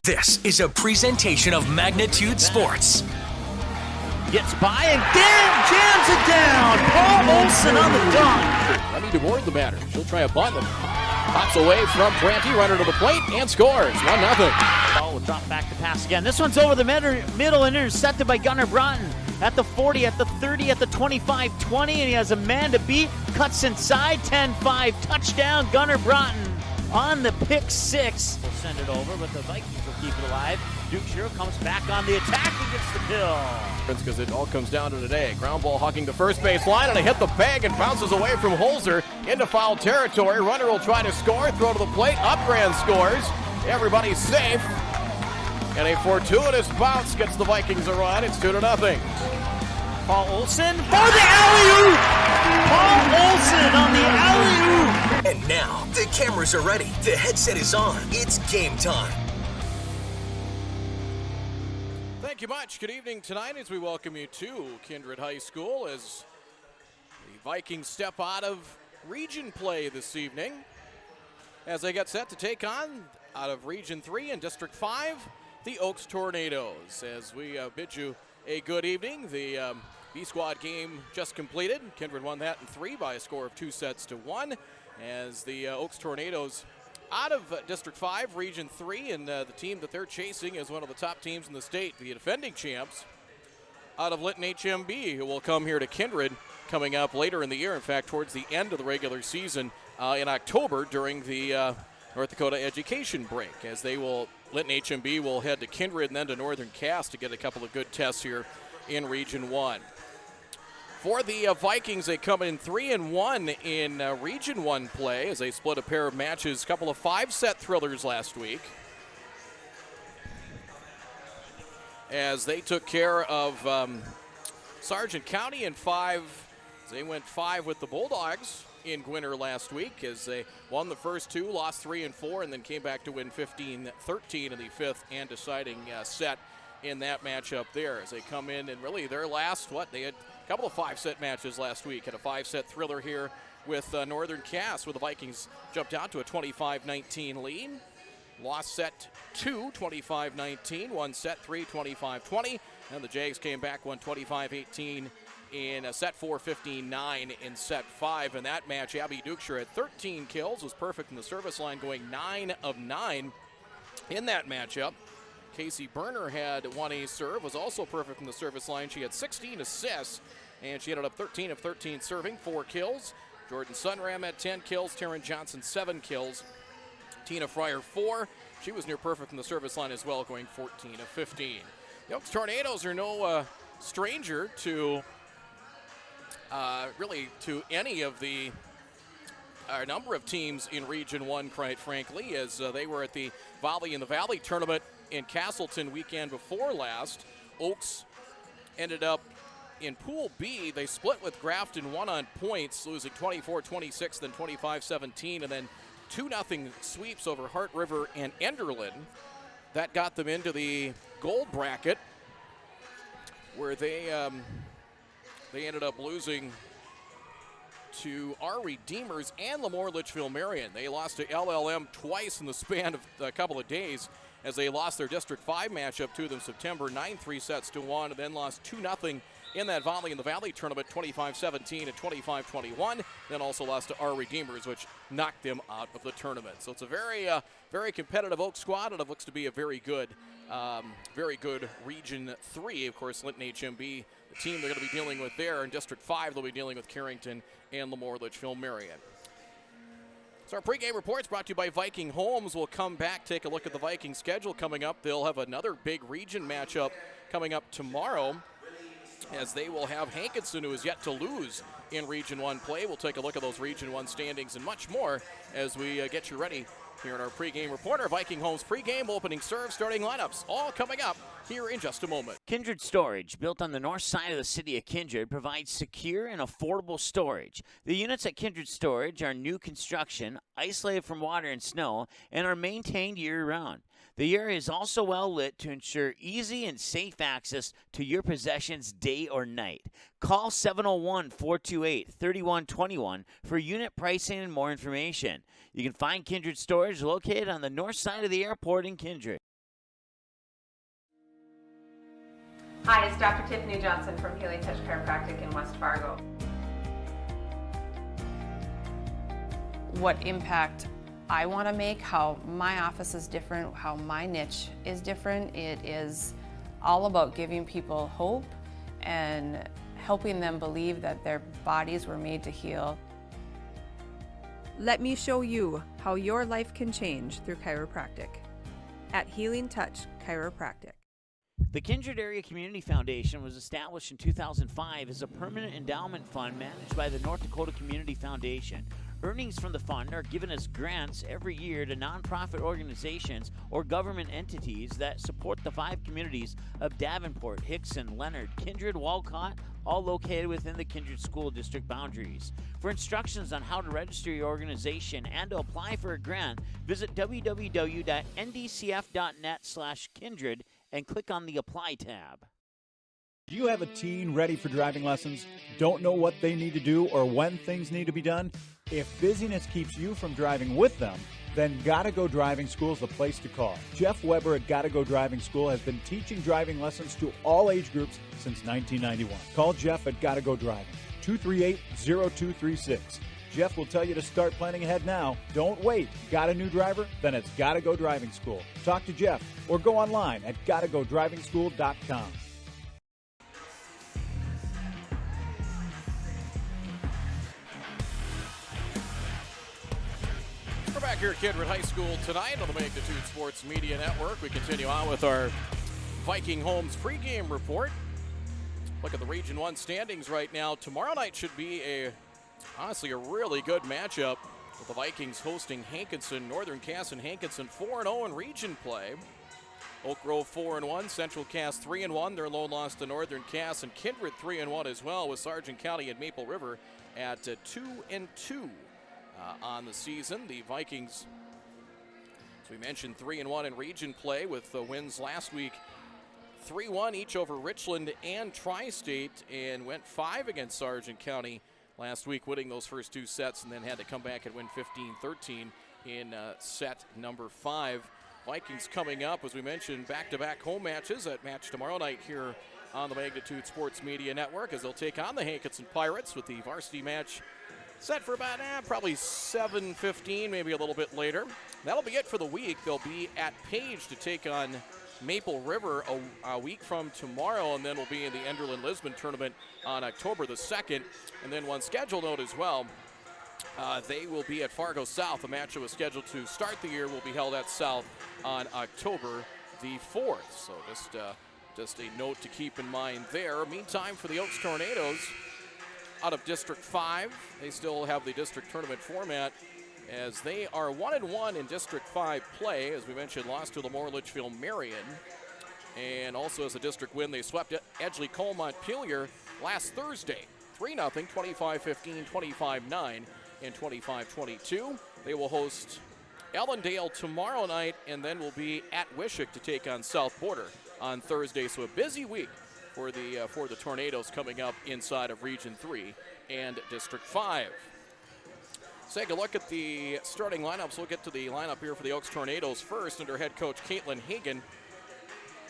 This is a presentation of Magnitude Sports. Gets by and jams it down. Paul Olsen on the dunk. Let me DeBoard the batter. She'll try a bunt. Pops away from Branty, runner to the plate, and scores. 1-0. Ball will drop back to pass again. This one's over the middle and intercepted by Gunnar Broughton. At the 40, at the 30, at the 25, 20, and he has a man to beat. Cuts inside, 10-5, touchdown, Gunnar Broughton on the pick six. We'll send it over, but the Vikings will keep it alive. Dukeshire comes back on the attack and gets the kill. Because it all comes down to today. Ground ball hugging the first base line, and it hit the bag and bounces away from Holzer into foul territory. Runner will try to score, throw to the plate, Upbrand scores. Everybody's safe. And a fortuitous bounce gets the Vikings a run. It's 2-0. Paul Olsen for the alley-oop! Paul Olsen on the alley-oop! And now, the cameras are ready. The headset is on. It's game time. Thank you much. Good evening tonight as we welcome you to Kindred High School as the Vikings step out of region play this evening as they get set to take on, out of Region 3 and District 5, the Oaks Tornadoes. As we bid you a good evening, the B-Squad game just completed. Kindred won that in 3 by a score of 2-1 as the Oaks Tornadoes out of District 5, Region 3, and the team that they're chasing is one of the top teams in the state, the defending champs out of Lytton HMB, who will come here to Kindred coming up later in the year. In fact, towards the end of the regular season in October during the North Dakota education break, as they will, Lytton HMB will head to Kindred and then to Northern Cass to get a couple of good tests here in Region 1. For the Vikings, they come in 3-1 in Region 1 play as they split a pair of matches, a couple of 5-set thrillers last week. As they took care of Sargent County in 5, they went 5 with the Bulldogs in Gwinner last week as they won the first 2, lost 3 and 4, and then came back to win 15-13 in the 5th and deciding set in that matchup there as they come in and really their last, they had a couple of 5-set matches last week. Had a 5-set thriller here with Northern Cass where the Vikings jumped out to a 25-19 lead. Lost set 2, 25-19, won set 3, 25-20, and the Jags came back, won 25-18 in set 4, 15-9 in set 5. In that match, Abby Dukeshire had 13 kills, was perfect in the service line, going 9 of 9 in that matchup. Casey Berner had 1 ace serve, was also perfect from the service line. She had 16 assists, and she ended up 13 of 13 serving, 4 kills. Jordan Sunram had 10 kills, Taryn Johnson 7 kills. Tina Fryer 4. She was near perfect from the service line as well, going 14 of 15. The Oaks Tornadoes are no stranger to really to any of the number of teams in Region 1, quite frankly, as they were at the Volley in the Valley tournament in Castleton weekend before last. Oaks ended up in Pool B. They split with Grafton, won on points, losing 24-26, then 25-17, and then 2-0 sweeps over Hart River and Enderlin. That got them into the gold bracket, where they ended up losing to our Redeemers and Lemoore Litchfield Marion. They lost to LLM twice in the span of a couple of days as they lost their District 5 matchup to them September 9, 3-1, and then lost 2-0 in that Volley in the Valley tournament, 25-17 and 25-21. Then also lost to our Redeemers, which knocked them out of the tournament. So it's a very competitive Oak squad, and it looks to be a very good Region 3. Of course, Lytton HMB, the team they're going to be dealing with there. In District 5, they'll be dealing with Carrington and Lemoore Litchfield Marion. So our pregame report's brought to you by Viking Homes. We'll come back, take a look at the Viking schedule coming up. They'll have another big region matchup coming up tomorrow, as they will have Hankinson, who is yet to lose in Region 1 play. We'll take a look at those Region 1 standings and much more as we get you ready here in our pregame report. Our Viking Homes pregame, opening serve, starting lineups, all coming up here in just a moment. Kindred Storage, built on the north side of the city of Kindred, provides secure and affordable storage. The units at Kindred Storage are new construction, isolated from water and snow, and are maintained year-round. The area is also well lit to ensure easy and safe access to your possessions day or night. Call 701-428-3121 for unit pricing and more information. You can find Kindred Storage located on the north side of the airport in Kindred. Hi, it's Dr. Tiffany Johnson from Healing Touch Chiropractic in West Fargo. What impact I want to make, how my office is different, how my niche is different. It is all about giving people hope and helping them believe that their bodies were made to heal. Let me show you how your life can change through chiropractic at Healing Touch Chiropractic. The Kindred Area Community Foundation was established in 2005 as a permanent endowment fund managed by the North Dakota Community Foundation. Earnings from the fund are given as grants every year to nonprofit organizations or government entities that support the 5 communities of Davenport, Hickson, Leonard, Kindred, Walcott, all located within the Kindred School District boundaries. For instructions on how to register your organization and to apply for a grant, visit www.ndcf.net/kindred and click on the Apply tab. Do you have a teen ready for driving lessons? Don't know what they need to do or when things need to be done? If busyness keeps you from driving with them, then Gotta Go Driving School is the place to call. Jeff Weber at Gotta Go Driving School has been teaching driving lessons to all age groups since 1991. Call Jeff at Gotta Go Driving, 238-0236. Jeff will tell you to start planning ahead now. Don't wait. Got a new driver? Then it's Gotta Go Driving School. Talk to Jeff or go online at gottagodrivingschool.com. We're back here at Kindred High School tonight on the Magnitude Sports Media Network. We continue on with our Viking Homes pregame report. Look at the Region 1 standings right now. Tomorrow night should be honestly a really good matchup with the Vikings hosting Hankinson. Northern Cass and Hankinson 4-0 in region play. Oak Grove 4-1, Central Cass 3-1. Their lone loss to Northern Cass, and Kindred 3-1 as well, with Sargent County and Maple River at 2-2. On the season. The Vikings, as we mentioned, 3-1 in region play with the wins last week, 3-1 each over Richland and Tri-State, and went 5 against Sargent County last week, winning those first 2 sets, and then had to come back and win 15-13 in set number 5. Vikings coming up, as we mentioned, back-to-back home matches. That match tomorrow night here on the Magnitude Sports Media Network, as they'll take on the Hankinson Pirates, with the varsity match set for about probably 7:15, maybe a little bit later. That'll be it for the week. They'll be at Page to take on Maple River a week from tomorrow, and then we'll be in the Enderlin-Lisbon tournament on October the 2nd. And then one schedule note as well, they will be at Fargo South. The match that was scheduled to start the year will be held at South on October the 4th. So just a note to keep in mind there. Meantime, for the Oaks Tornadoes, out of District 5, they still have the district tournament format, as they are 1-1 in District 5 play. As we mentioned, lost to Lemoore Litchfield Marion, and also as a district win, they swept Edgeley Cole Montpelier last Thursday, 3-0, 25-15, 25-9, and 25-22. They will host Ellendale tomorrow night, and then will be at Wishick to take on South Border on Thursday. So a busy week for the Tornadoes coming up inside of Region 3 and District 5. Let's take a look at the starting lineups. We'll get to the lineup here for the Oaks Tornadoes first, under head coach Caitlin Hagan.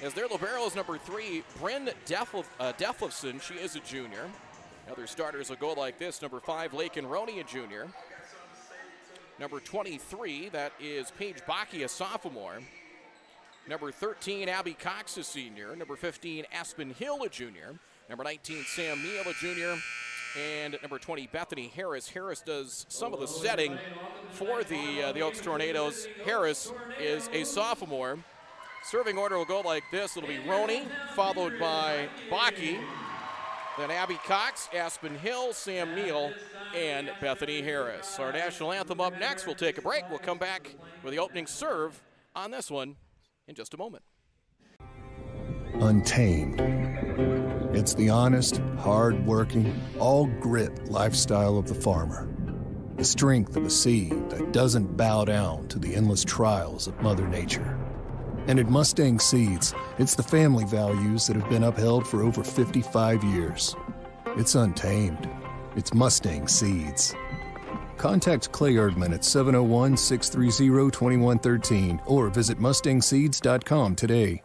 As their libero is number 3, Bryn Deflifson. She is a junior. Other starters will go like this. Number 5, Lakin Roney, a junior. Number 23, that is Paige Baki, a sophomore. Number 13, Abby Cox, a senior. Number 15, Aspen Hill, a junior. Number 19, Sam Neal, a junior. And number 20, Bethany Harris. Harris does some of the setting for the Oaks Tornadoes. Harris is a sophomore. Serving order will go like this. It'll be Roney, followed by Baki, then Abby Cox, Aspen Hill, Sam Neal, and Bethany Harris. Our national anthem up next. We'll take a break. We'll come back with the opening serve on this one in just a moment. Untamed. It's the honest, hard-working, all-grit lifestyle of the farmer. The strength of a seed that doesn't bow down to the endless trials of Mother Nature. And at Mustang Seeds, it's the family values that have been upheld for over 55 years. It's untamed. It's Mustang Seeds. Contact Clay Erdman at 701-630-2113 or visit mustangseeds.com today.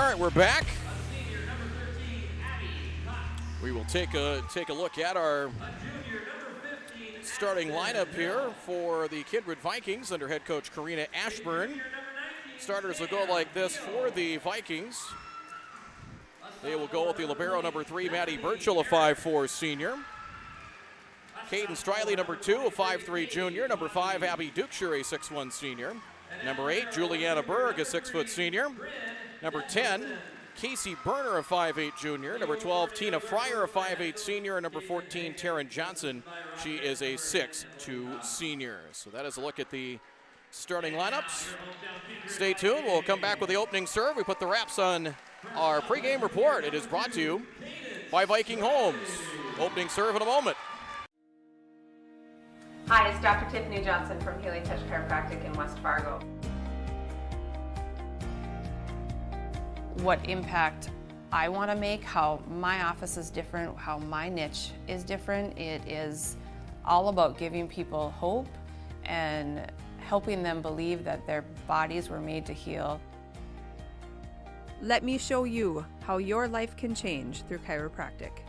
right, we're back. We will take a look at our starting lineup here for the Kindred Vikings under head coach Karina Ashburn. Starters will go like this for the Vikings. They will go with the libero number 3, Maddie Burchell, a 5'4" senior. Caden Striley, number 2, a 5'3" junior. Number 5, Abby Dukeshire, a 6'1" senior. Number 8, Juliana Berg, a 6' senior. Number 10, Casey Berner, a 5'8" junior. Number 12, Tina Fryer, a 5'8" senior. And number 14, Taryn Johnson. She is a 6'2" senior. So that is a look at the starting lineups. Stay tuned. We'll come back with the opening serve. We put the wraps on our pregame report. It is brought to you by Viking Homes. Opening serve in a moment. Hi, it's Dr. Tiffany Johnson from Healing Touch Chiropractic in West Fargo. What impact I want to make, how my office is different, how my niche is different. It is all about giving people hope and helping them believe that their bodies were made to heal. Let me show you how your life can change through chiropractic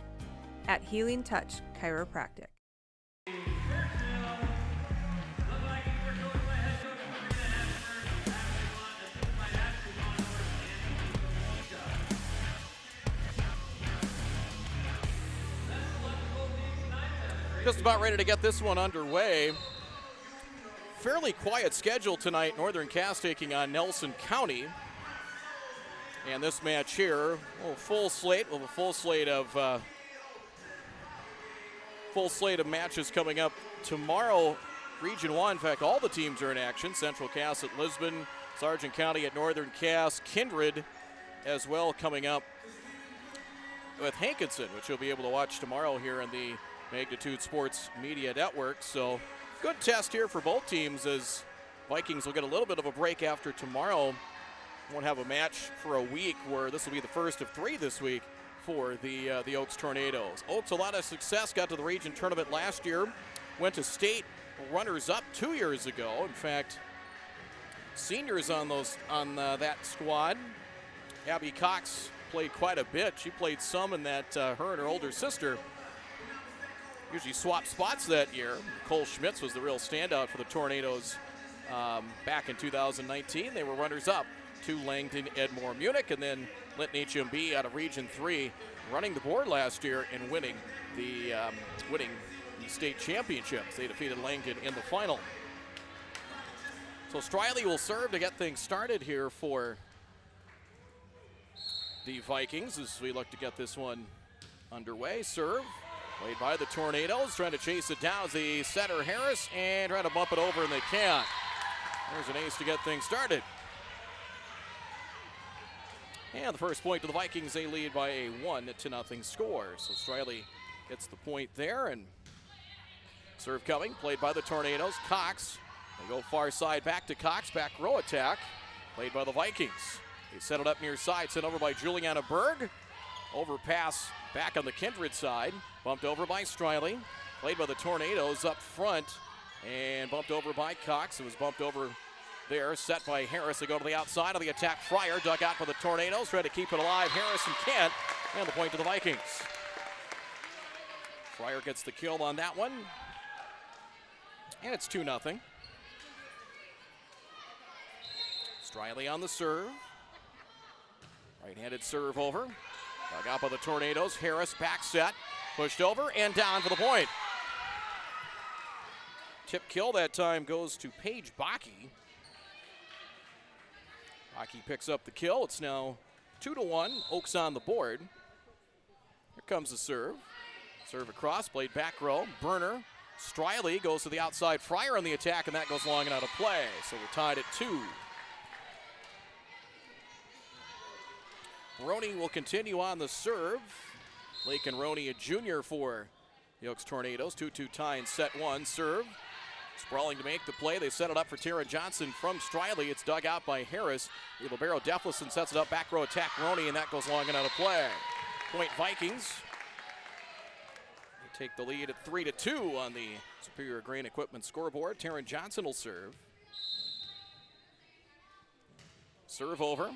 at Healing Touch Chiropractic. Just about ready to get this one underway. Fairly quiet schedule tonight. Northern Cass taking on Nelson County. And this match here, full slate of matches coming up tomorrow. Region 1, in fact, all the teams are in action. Central Cass at Lisbon, Sargent County at Northern Cass, Kindred as well coming up with Hankinson, which you'll be able to watch tomorrow here in the Magnitude Sports Media Network. So good test here for both teams as Vikings will get a little bit of a break after tomorrow. Won't have a match for a week, where this will be the first of 3 this week for the Oaks Tornadoes. Oaks, a lot of success, got to the region tournament last year, went to state runners-up 2 years ago. In fact, seniors on that squad. Abby Cox played quite a bit. She played some in that her and her older sister usually swapped spots that year. Nicole Schmitz was the real standout for the Tornadoes back in 2019. They were runners-up to Langton, Edmore, Munich, and then Linton HMB out of Region 3 running the board last year and winning the state championships. They defeated Langton in the final. So Striley will serve to get things started here for the Vikings as we look to get this one underway. Serve played by the Tornadoes, trying to chase it down as the setter Harris and trying to bump it over, and they can't. There's an ace to get things started. And the first point to the Vikings, they lead by a 1-0 score. So Striley gets the point there, and serve coming, played by the Tornadoes. Cox, they go far side back to Cox, back row attack, played by the Vikings. They set it up near side, sent over by Juliana Berg. Overpass back on the Kindred side, bumped over by Striley, played by the Tornadoes up front, and bumped over by Cox. It was bumped over there, set by Harris. They go to the outside of the attack. Fryer dug out for the Tornadoes, trying to keep it alive. Harrison can't, and the point to the Vikings. Fryer gets the kill on that one, and it's 2-0. Striley on the serve. Right-handed serve over. Dug out by the Tornadoes. Harris back set, pushed over and down for the point. Tip kill that time goes to Paige Bakke. Bakke picks up the kill. It's now 2-1. Oaks on the board. Here comes the serve. Serve across, played back row. Berner. Striley goes to the outside. Fryer on the attack, and that goes long and out of play. So we're tied at 2. Roney will continue on the serve. Lakin Roney, a junior for the Oaks Tornadoes. 2-2 tie in set 1. Serve. Sprawling to make the play. They set it up for Tara Johnson from Striley. It's dug out by Harris. The libero Deflison sets it up. Back row attack Roney, and that goes long and out of play. Point Vikings. They take the lead at 3-2 on the Superior Grain Equipment scoreboard. Taryn Johnson will serve. Serve over.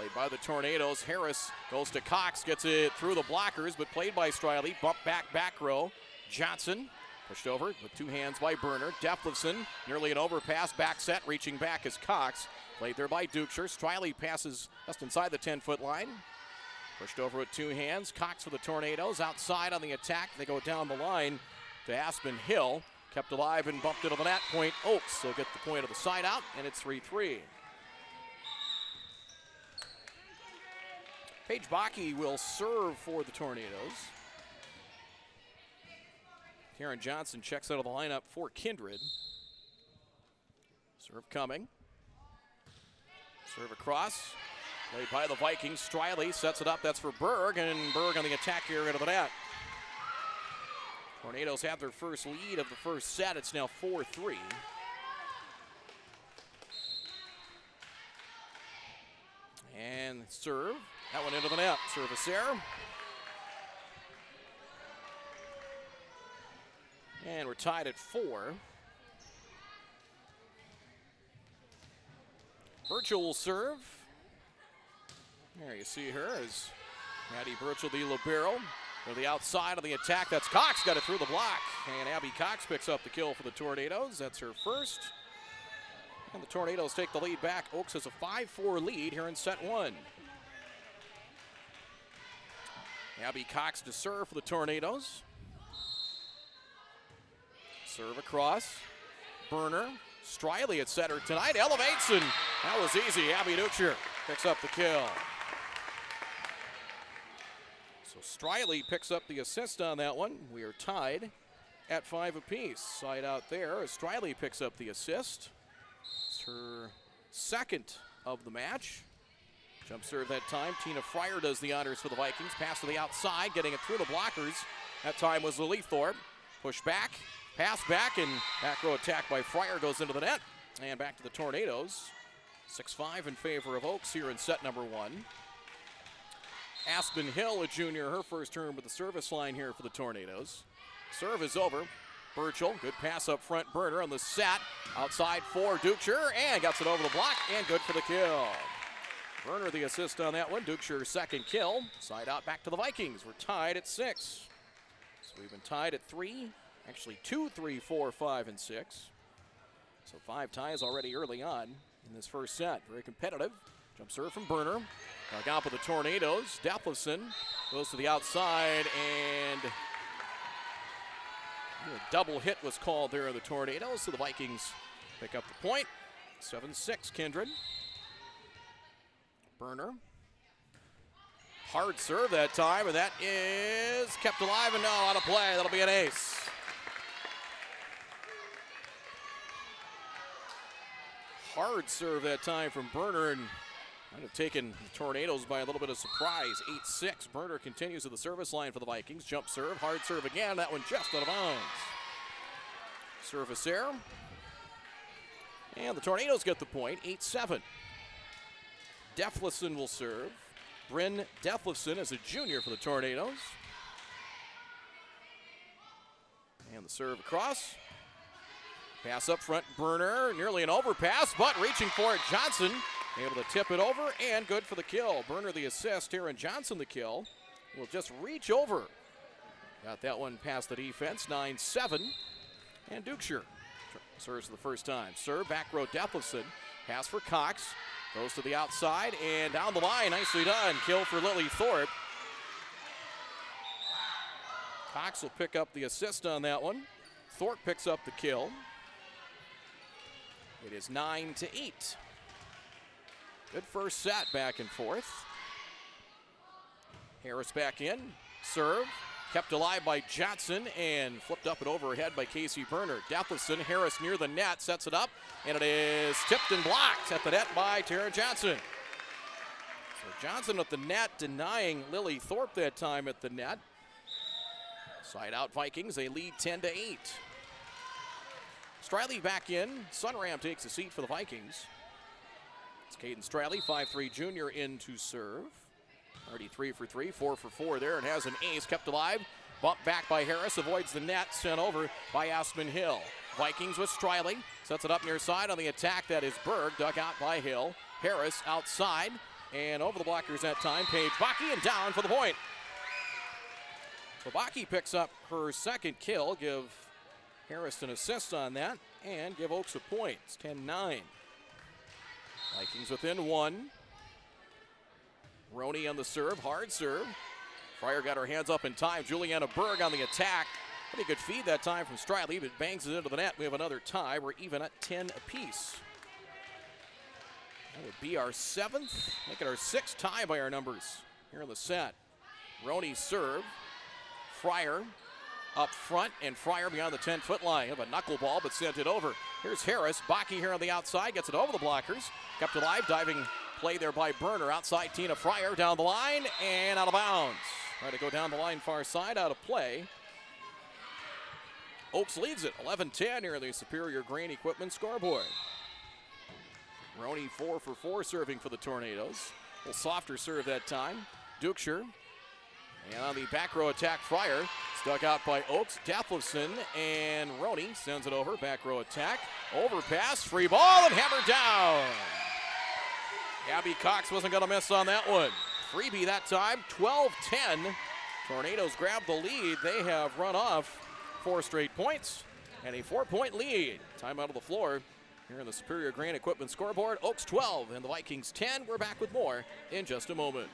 Played by the Tornadoes. Harris goes to Cox, gets it through the blockers, but played by Striley. Bump back row. Johnson pushed over with two hands by Burner. Deflifson, nearly an overpass, back set, reaching back is Cox. Played there by Dukeshire. Striley passes just inside the 10-foot line. Pushed over with two hands. Cox for the Tornadoes. Outside on the attack. They go down the line to Aspen Hill. Kept alive and bumped into the net. Point Oaks. They'll get the point of the side out, and it's 3-3. Paige Bakke will serve for the Tornadoes. Karen Johnson checks out of the lineup for Kindred. Serve coming. Serve across. Played by the Vikings. Striley sets it up. That's for Berg, and Berg on the attack here into the net. Tornadoes have their first lead of the first set. It's now 4-3. And serve. That one into the net. Service error. And we're tied at 4. Burchell will serve. There you see her as Maddie Burchell, the libero. To the outside of the attack. That's Cox. Got it through the block. And Abby Cox picks up the kill for the Tornadoes. That's her first. And the Tornadoes take the lead back. Oaks has a 5-4 lead here in set 1. Abby Cox to serve for the Tornadoes. Serve across. Burner. Striley at center tonight. Elevates, and that was easy. Abby Dukeshire picks up the kill. So Striley picks up the assist on that one. We are tied at 5 apiece. Side out there as Striley picks up the assist. It's her second of the match. Jump serve that time. Tina Fryer does the honors for the Vikings. Pass to the outside, getting it through the blockers. That time was Lily Thorpe. Push back, pass back, and back row attack by Fryer goes into the net. And back to the Tornadoes. 6-5 in favor of Oaks here in set number 1. Aspen Hill, a junior, her first term with the service line here for the Tornadoes. Serve is over. Burchell, good pass up front. Burner on the set. Outside for Dukeshire, and gets it over the block, and good for the kill. Burner the assist on that one. Dukeshire's second kill. Side out back to the Vikings. We're tied at 6. So we've been tied at 3. Actually 2, 3, 4, 5, and 6. So 5 ties already early on in this first set. Very competitive. Jump serve from Burner. Dug out with the Tornadoes. Deflifson goes to the outside, and a double hit was called there in the Tornadoes. So the Vikings pick up the point. 7-6 Kindred. Burner. Hard serve that time, and that is kept alive, and no, out of play. That'll be an ace. Hard serve that time from Burner, and might have taken the Tornadoes by a little bit of surprise. 8-6. Burner continues to the service line for the Vikings. Jump serve, hard serve again. That one just out of bounds. Service error. And the Tornadoes get the point. 8-7. Deflifson will serve. Bryn Deflifson is a junior for the Tornadoes. And the serve across. Pass up front, Burner, nearly an overpass, but reaching for it, Johnson. Able to tip it over, and good for the kill. Burner the assist, Aaron Johnson the kill. Will just reach over. Got that one past the defense, 9-7. And Dukeshire serves for the first time. Serve, back row, Deflifson. Pass for Cox. Goes to the outside and down the line. Nicely done. Kill for Lily Thorpe. Cox will pick up the assist on that one. Thorpe picks up the kill. It is 9-8. Good first set, back and forth. Harris back in. Serve. Kept alive by Johnson and flipped up and overhead by Casey Burner. Deflifson, Harris near the net, sets it up, and it is tipped and blocked at the net by Tara Johnson. So Johnson with the net, denying Lily Thorpe that time at the net. Side out Vikings, they lead 10-8. Striley back in. Sunram takes a seat for the Vikings. It's Caden Striley, 5'3" junior, in to serve. Already 3 for 3, 4 for 4 there, and has an ace kept alive. Bumped back by Harris, avoids the net, sent over by Aspen Hill. Vikings with Striley, sets it up near side on the attack. That is Berg, dug out by Hill. Harris outside, and over the blockers that time. Paige Baki and down for the point. So Baki picks up her second kill. Give Harris an assist on that and give Oaks a point. It's 10-9. Vikings within one. Roney on the serve, hard serve. Fryer got her hands up in time. Juliana Berg on the attack. Pretty good feed that time from Striley, but bangs it into the net. We have another tie. We're even at 10 apiece. That would be our 7th, make it our 6th tie by our numbers here in the set. Roney serve. Fryer up front, and Fryer beyond the 10-foot line. Have a knuckleball, but sent it over. Here's Harris. Baki here on the outside, gets it over the blockers. Kept alive, diving play there by Berner. Outside, Tina Fryer down the line and out of bounds. Try to go down the line far side, out of play. Oaks leads it, 11-10 here in the Superior Grain Equipment scoreboard. Roney 4 for 4 serving for the Tornadoes. A little softer serve that time. Dukeshire. And on the back row attack, Fryer stuck out by Oaks. Detlefson and Roney sends it over. Back row attack. Overpass, free ball, and hammered down. Abby Cox wasn't going to miss on that one. Freebie that time, 12-10. Tornadoes grab the lead. They have run off 4 straight points and a 4-point lead. Time out of the floor here in the Superior Grain Equipment scoreboard. Oaks 12 and the Vikings 10. We're back with more in just a moment.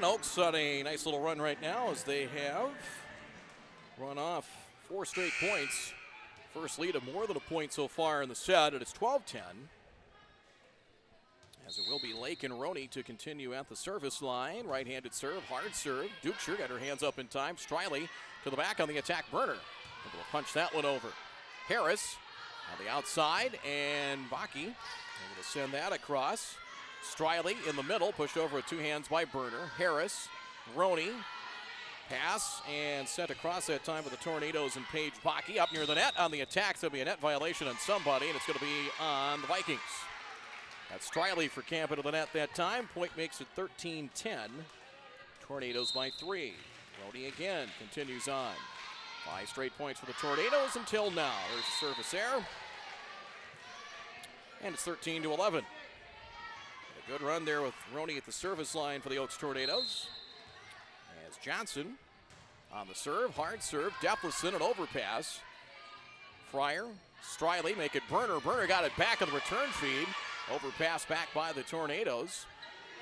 Oaks on a nice little run right now as they have run off 4 straight points. First lead of more than a point so far in the set, and it's 12-10. As it will be Lake and Roney to continue at the service line. Right-handed serve, hard serve. Dukeshire got her hands up in time. Striley to the back on the attack. Berner able to punch that one over. Harris on the outside, and Baki able to send that across. Striley in the middle, pushed over with 2 hands by Berner. Harris, Roney, pass, and sent across that time with the Tornadoes and Paige Baki up near the net on the attack. So there'll be a net violation on somebody, and it's going to be on the Vikings. That's Striley for camp into the net that time. Point makes it 13-10. Tornadoes by 3. Roney again continues on. 5 straight points for the Tornadoes until now. There's a service error. And it's 13-11. A good run there with Roney at the service line for the Oaks Tornadoes. As Johnson on the serve, hard serve, Detlefson, an overpass. Fryer, Striley, make it Berner. Berner got it back on the return feed. Overpass back by the Tornadoes.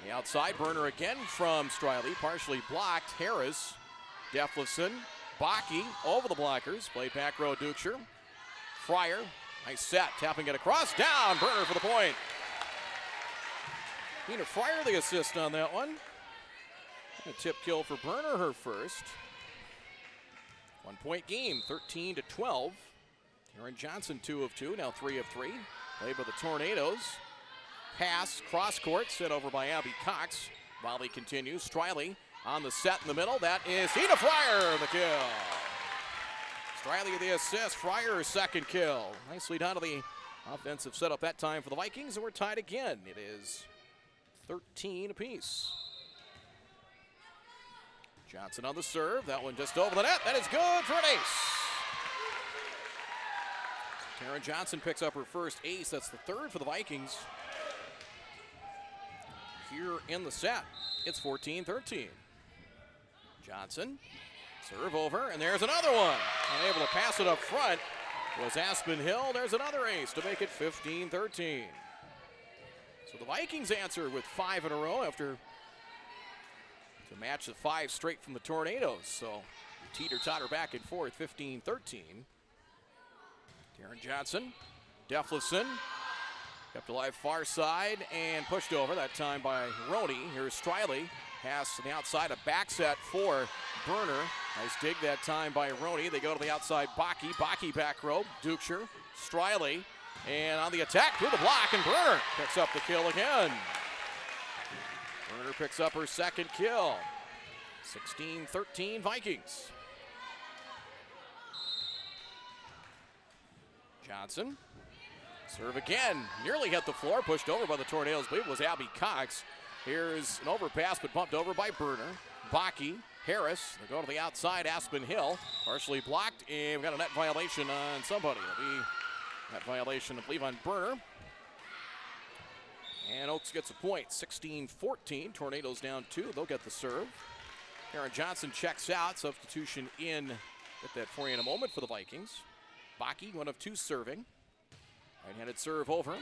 The outside, Berner again from Striley, partially blocked. Harris, Detlefson, Baki over the blockers. Played back row, Dukeshire. Fryer, nice set, tapping it across, down, Berner for the point. Tina Fryer the assist on that one. A tip kill for Berner, her first. 1-point game, 13-12. Karen Johnson 2 of 2, now 3 of 3. Played by the Tornadoes. Pass, cross court, sent over by Abby Cox. Volley continues. Striley on the set in the middle. That is Tina Fryer, the kill. Striley the assist. Fryer her second kill. Nicely done to the offensive setup that time for the Vikings, and we're tied again. It is 13 apiece. Johnson on the serve. That one just over the net. That is good for an ace. Karen Johnson picks up her first ace. That's the 3rd for the Vikings here in the set. It's 14-13. Johnson, serve over, and there's another one. Unable to pass it up front was Aspen Hill. There's another ace to make it 15-13. So the Vikings answer with 5 in a row after to match the 5 straight from the Tornadoes. So teeter-totter back and forth, 15-13. Karen Johnson, Detlefson, Kept alive far side and pushed over, that time by Roney. Here's Striley. Pass to the outside, a back set for Berner. Nice dig that time by Roney. They go to the outside, Baki. Baki back row, Dukeshire, Striley. And on the attack, through the block, and Berner picks up the kill again. Berner picks up her second kill. 16-13 Vikings. Johnson. Serve again, nearly hit the floor, pushed over by the Tornadoes. I believe it was Abby Cox. Here's an overpass, but bumped over by Berner. Baki, Harris, they go to the outside, Aspen Hill, partially blocked, and we've got a net violation on somebody. It'll be net violation, I believe, on Berner. And Oaks gets a point, 16-14. Tornadoes down 2, they'll get the serve. Aaron Johnson checks out, substitution in. Get that for you in a moment for the Vikings. Baki, 1 of 2 serving. Right-handed serve over.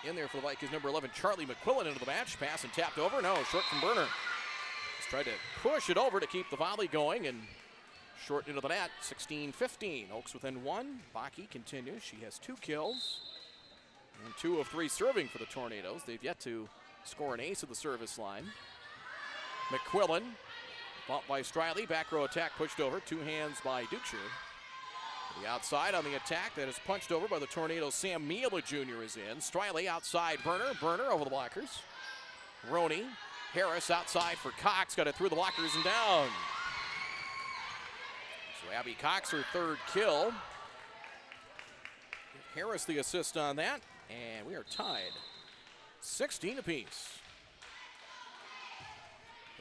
In there for the Vikings, number 11, Charlie McQuillan into the match. Pass and tapped over. No, short from Berner. Just tried to push it over to keep the volley going and short into the net. 16-15. Oaks within 1. Baki continues. She has 2 kills. And 2 of 3 serving for the Tornadoes. They've yet to score an ace at the service line. McQuillan, bumped by Striley. Back row attack pushed over. 2 hands by Dukeshire. The outside on the attack that is punched over by the Tornadoes. Sam Mila Jr. is in. Striley outside Berner. Berner over the blockers. Roney. Harris outside for Cox. Got it through the blockers and down. So Abby Cox, her 3rd kill. Give Harris the assist on that. And we are tied. 16 apiece.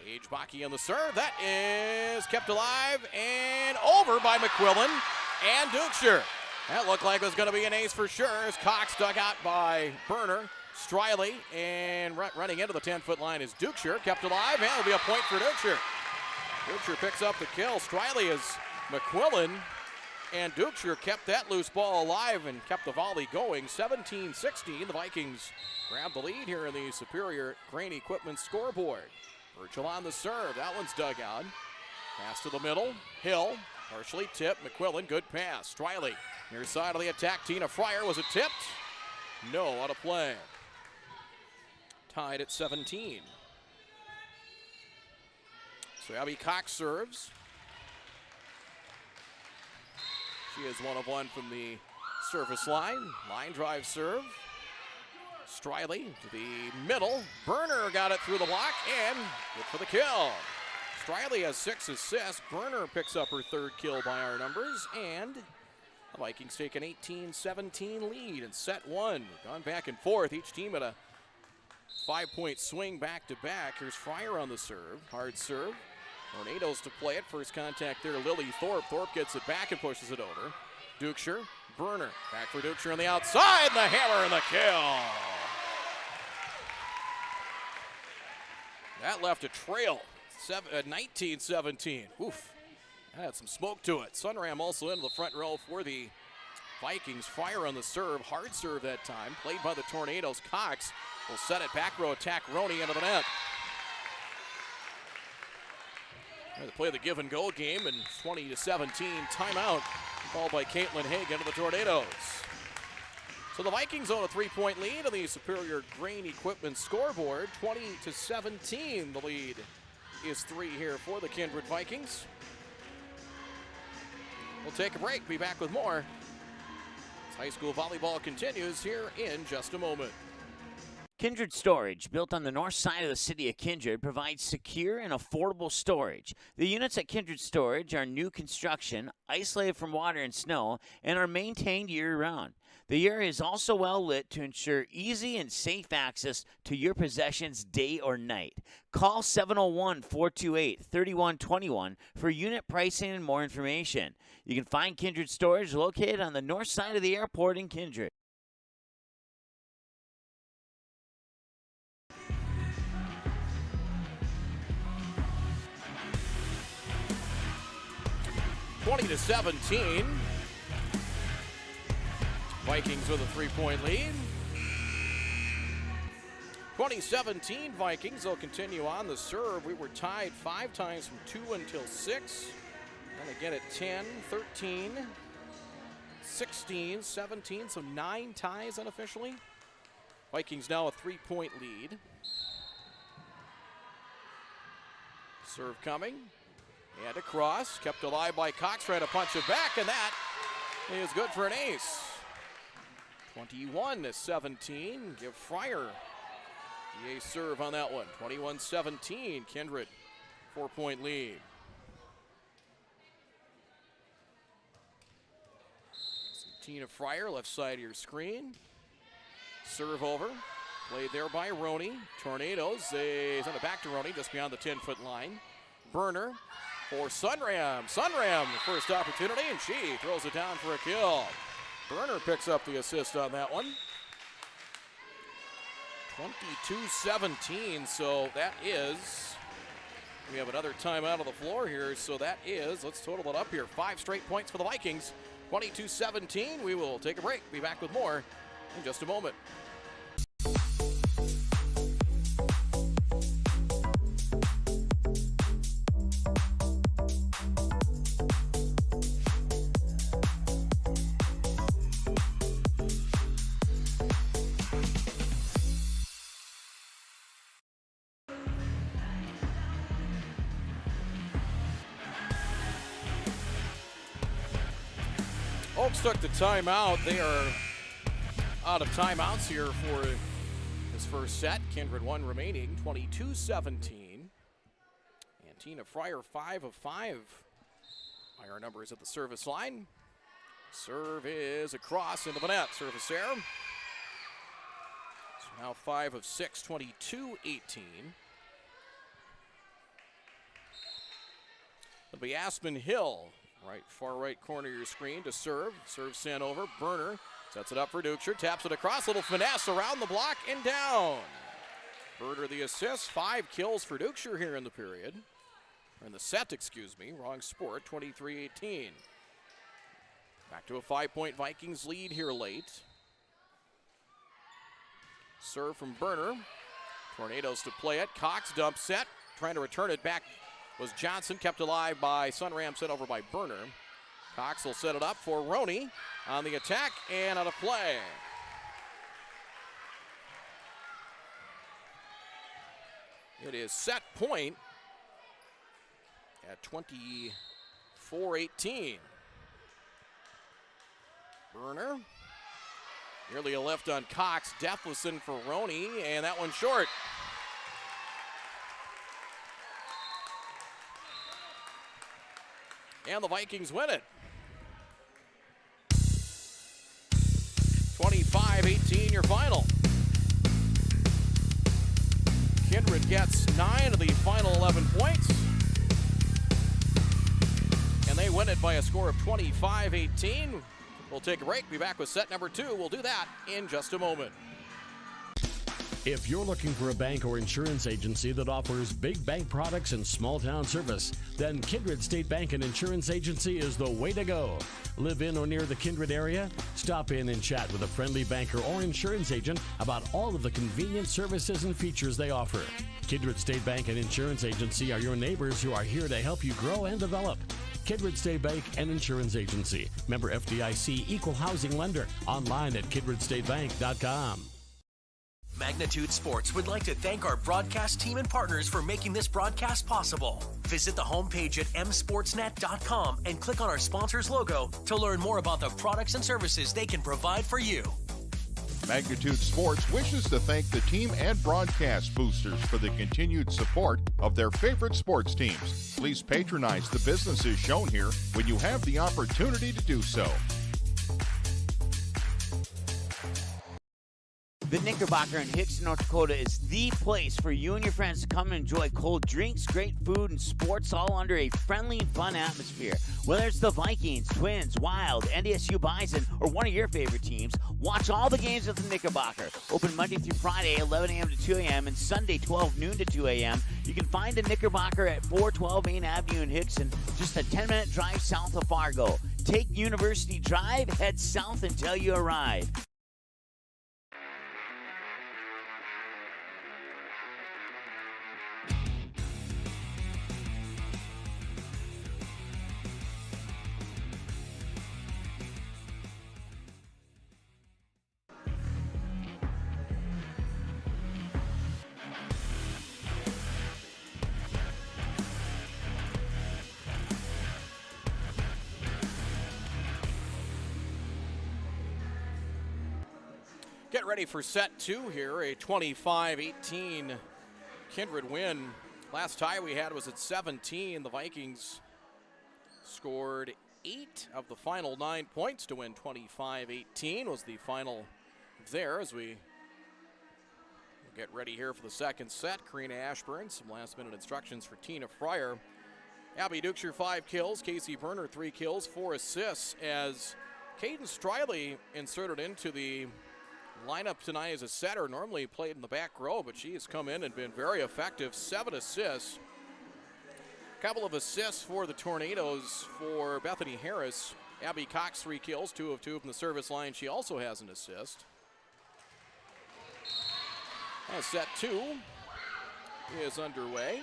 Paige Baki on the serve. That is kept alive and over by McQuillan and Dukeshire. That looked like it was going to be an ace for sure as Cox dug out by Berner. Striley, and running into the 10-foot line is Dukeshire. Kept alive, and it'll be a point for Dukeshire. Dukeshire picks up the kill. Striley is McQuillan, and Dukeshire kept that loose ball alive and kept the volley going. 17-16, the Vikings grab the lead here in the Superior Grain Equipment scoreboard. Virgil on the serve, that one's dug out. Pass to the middle, Hill, partially tipped, McQuillan, good pass. Striley, near side of the attack, Tina Fryer, was it tipped? No, out of play. Tied at 17. So Abby Cox serves. She is 1 of 1 from the service line. Line drive serve. Striley to the middle. Berner got it through the block and good for the kill. Striley has 6 assists. Berner picks up her 3rd kill by our numbers, and the Vikings take an 18-17 lead in set 1. We've gone back and forth. Each team at a 5-point swing back to back. Here's Fryer on the serve. Hard serve. Tornadoes to play it. First contact there, Lily Thorpe. Thorpe gets it back and pushes it over. Dukeshire, Berner. Back for Dukeshire on the outside. The hammer and the kill. That left a trail. 19-17. Oof. That had some smoke to it. Sunram also into the front row for the Vikings. Fryer on the serve. Hard serve that time. Played by the Tornadoes. Cox will set it. Back row attack. Roney into the net. They play the give and go game, and 20-17 timeout called by Caitlin Haig into the Tornadoes. So the Vikings own a 3-point lead on the Superior Grain Equipment scoreboard. 20-17 the lead is 3 here for the Kindred Vikings. We'll take a break, be back with more. As high school volleyball continues here in just a moment. Kindred Storage, built on the north side of the city of Kindred, provides secure and affordable storage. The units at Kindred Storage are new construction, isolated from water and snow, and are maintained year-round. The area is also well lit to ensure easy and safe access to your possessions day or night. Call 701-428-3121 for unit pricing and more information. You can find Kindred Storage located on the north side of the airport in Kindred. 20-17. Vikings with a 3-point lead. 2017 Vikings will continue on the serve. We were tied 5 times from 2 until 6. And again at 10, 13, 16, 17, so 9 ties unofficially. Vikings now a 3-point lead. Serve coming. And across. Kept alive by Cox. Trying to punch it back, and that is good for an ace. 21-17. Give Fryer the ace serve on that one. 21-17. Kindred, 4-point lead. Tina Fryer, left side of your screen. Serve over. Played there by Roney. Tornadoes. They send it back to Roney just beyond the 10-foot line. Burner for Sunram. Sunram, the first opportunity, and she throws it down for a kill. Burner picks up the assist on that one. 22-17, so that is, we have another timeout on the floor here, so that is, let's total it up here, 5 straight points for the Vikings. 22-17, we will take a break. Be back with more in just a moment. Oaks took the timeout. They are out of timeouts here for this first set. Kindred 1 remaining, 22-17. And Tina Fryer 5 of 5. Higher numbers at the service line. Serve is across into the net. Service error. So now 5 of 6, 22-18. It'll be Aspen Hill. Right, far right corner of your screen to serve. Serve sent over. Burner sets it up for Duchscher. Taps it across. Little finesse around the block and down. Burner the assist. 5 kills for Duchscher here in the period. Or in the set, excuse me. Wrong sport. 23-18. Back to a 5-point Vikings lead here late. Serve from Burner. Tornadoes to play it. Cox dump set. Trying to return it back was Johnson, kept alive by Sunram, sent over by Burner. Cox will set it up for Roney on the attack and out of play. It is set point at 24-18. Burner, nearly a lift on Cox. Deflison for Roney, and that one short. And the Vikings win it. 25-18 your final. Kindred gets 9 of the final 11 points. And they win it by a score of 25-18. We'll take a break, be back with set number 2. We'll do that in just a moment. If you're looking for a bank or insurance agency that offers big bank products and small town service, then Kindred State Bank and Insurance Agency is the way to go. Live in or near the Kindred area? Stop in and chat with a friendly banker or insurance agent about all of the convenient services and features they offer. Kindred State Bank and Insurance Agency are your neighbors who are here to help you grow and develop. Kindred State Bank and Insurance Agency. Member FDIC, equal housing lender. Online at kindredstatebank.com. Magnitude Sports would like to thank our broadcast team and partners for making this broadcast possible. Visit the homepage at msportsnet.com and click on our sponsor's logo to learn more about the products and services they can provide for you. Magnitude Sports wishes to thank the team and broadcast boosters for the continued support of their favorite sports teams. Please patronize the businesses shown here when you have the opportunity to do so. The Knickerbocker in Hickson, North Dakota is the place for you and your friends to come and enjoy cold drinks, great food, and sports all under a friendly and fun atmosphere. Whether it's the Vikings, Twins, Wild, NDSU Bison, or one of your favorite teams, watch all the games at the Knickerbocker. Open Monday through Friday, 11 a.m. to 2 a.m., and Sunday, 12 noon to 2 a.m. You can find the Knickerbocker at 412 Main Avenue in Hickson, just a 10-minute drive south of Fargo. Take University Drive, head south until you arrive. Get ready for set two here, a 25-18 Kindred win. Last tie we had was at 17. The Vikings scored 8 of the final 9 points to win 25-18 was the final there as we get ready here for the second set. Karina Ashburn, some last-minute instructions for Tina Fryer. Abby Dukeshire, 5 kills. Casey Berner, 3 kills, 4 assists as Caden Striley inserted into the lineup tonight as a setter. Normally played in the back row, but she has come in and been very effective. 7 assists. A couple of assists for the Tornadoes for Bethany Harris. Abby Cox, 3 kills, 2 of 2 from the service line. She also has an assist. And set 2 is underway.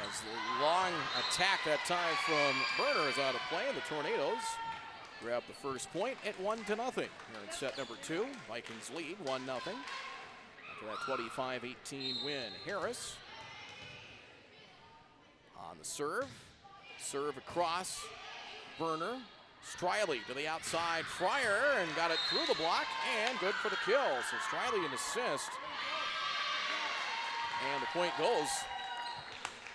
As the long attack that time from Berner is out of play, and the Tornadoes grab the first point at 1-0. Here in set number 2, Vikings lead 1-0. After that 25-18 win, Harris on the serve. Serve across, Berner. Striley to the outside, Fryer, and got it through the block, and good for the kill. So Striley an assist. And the point goes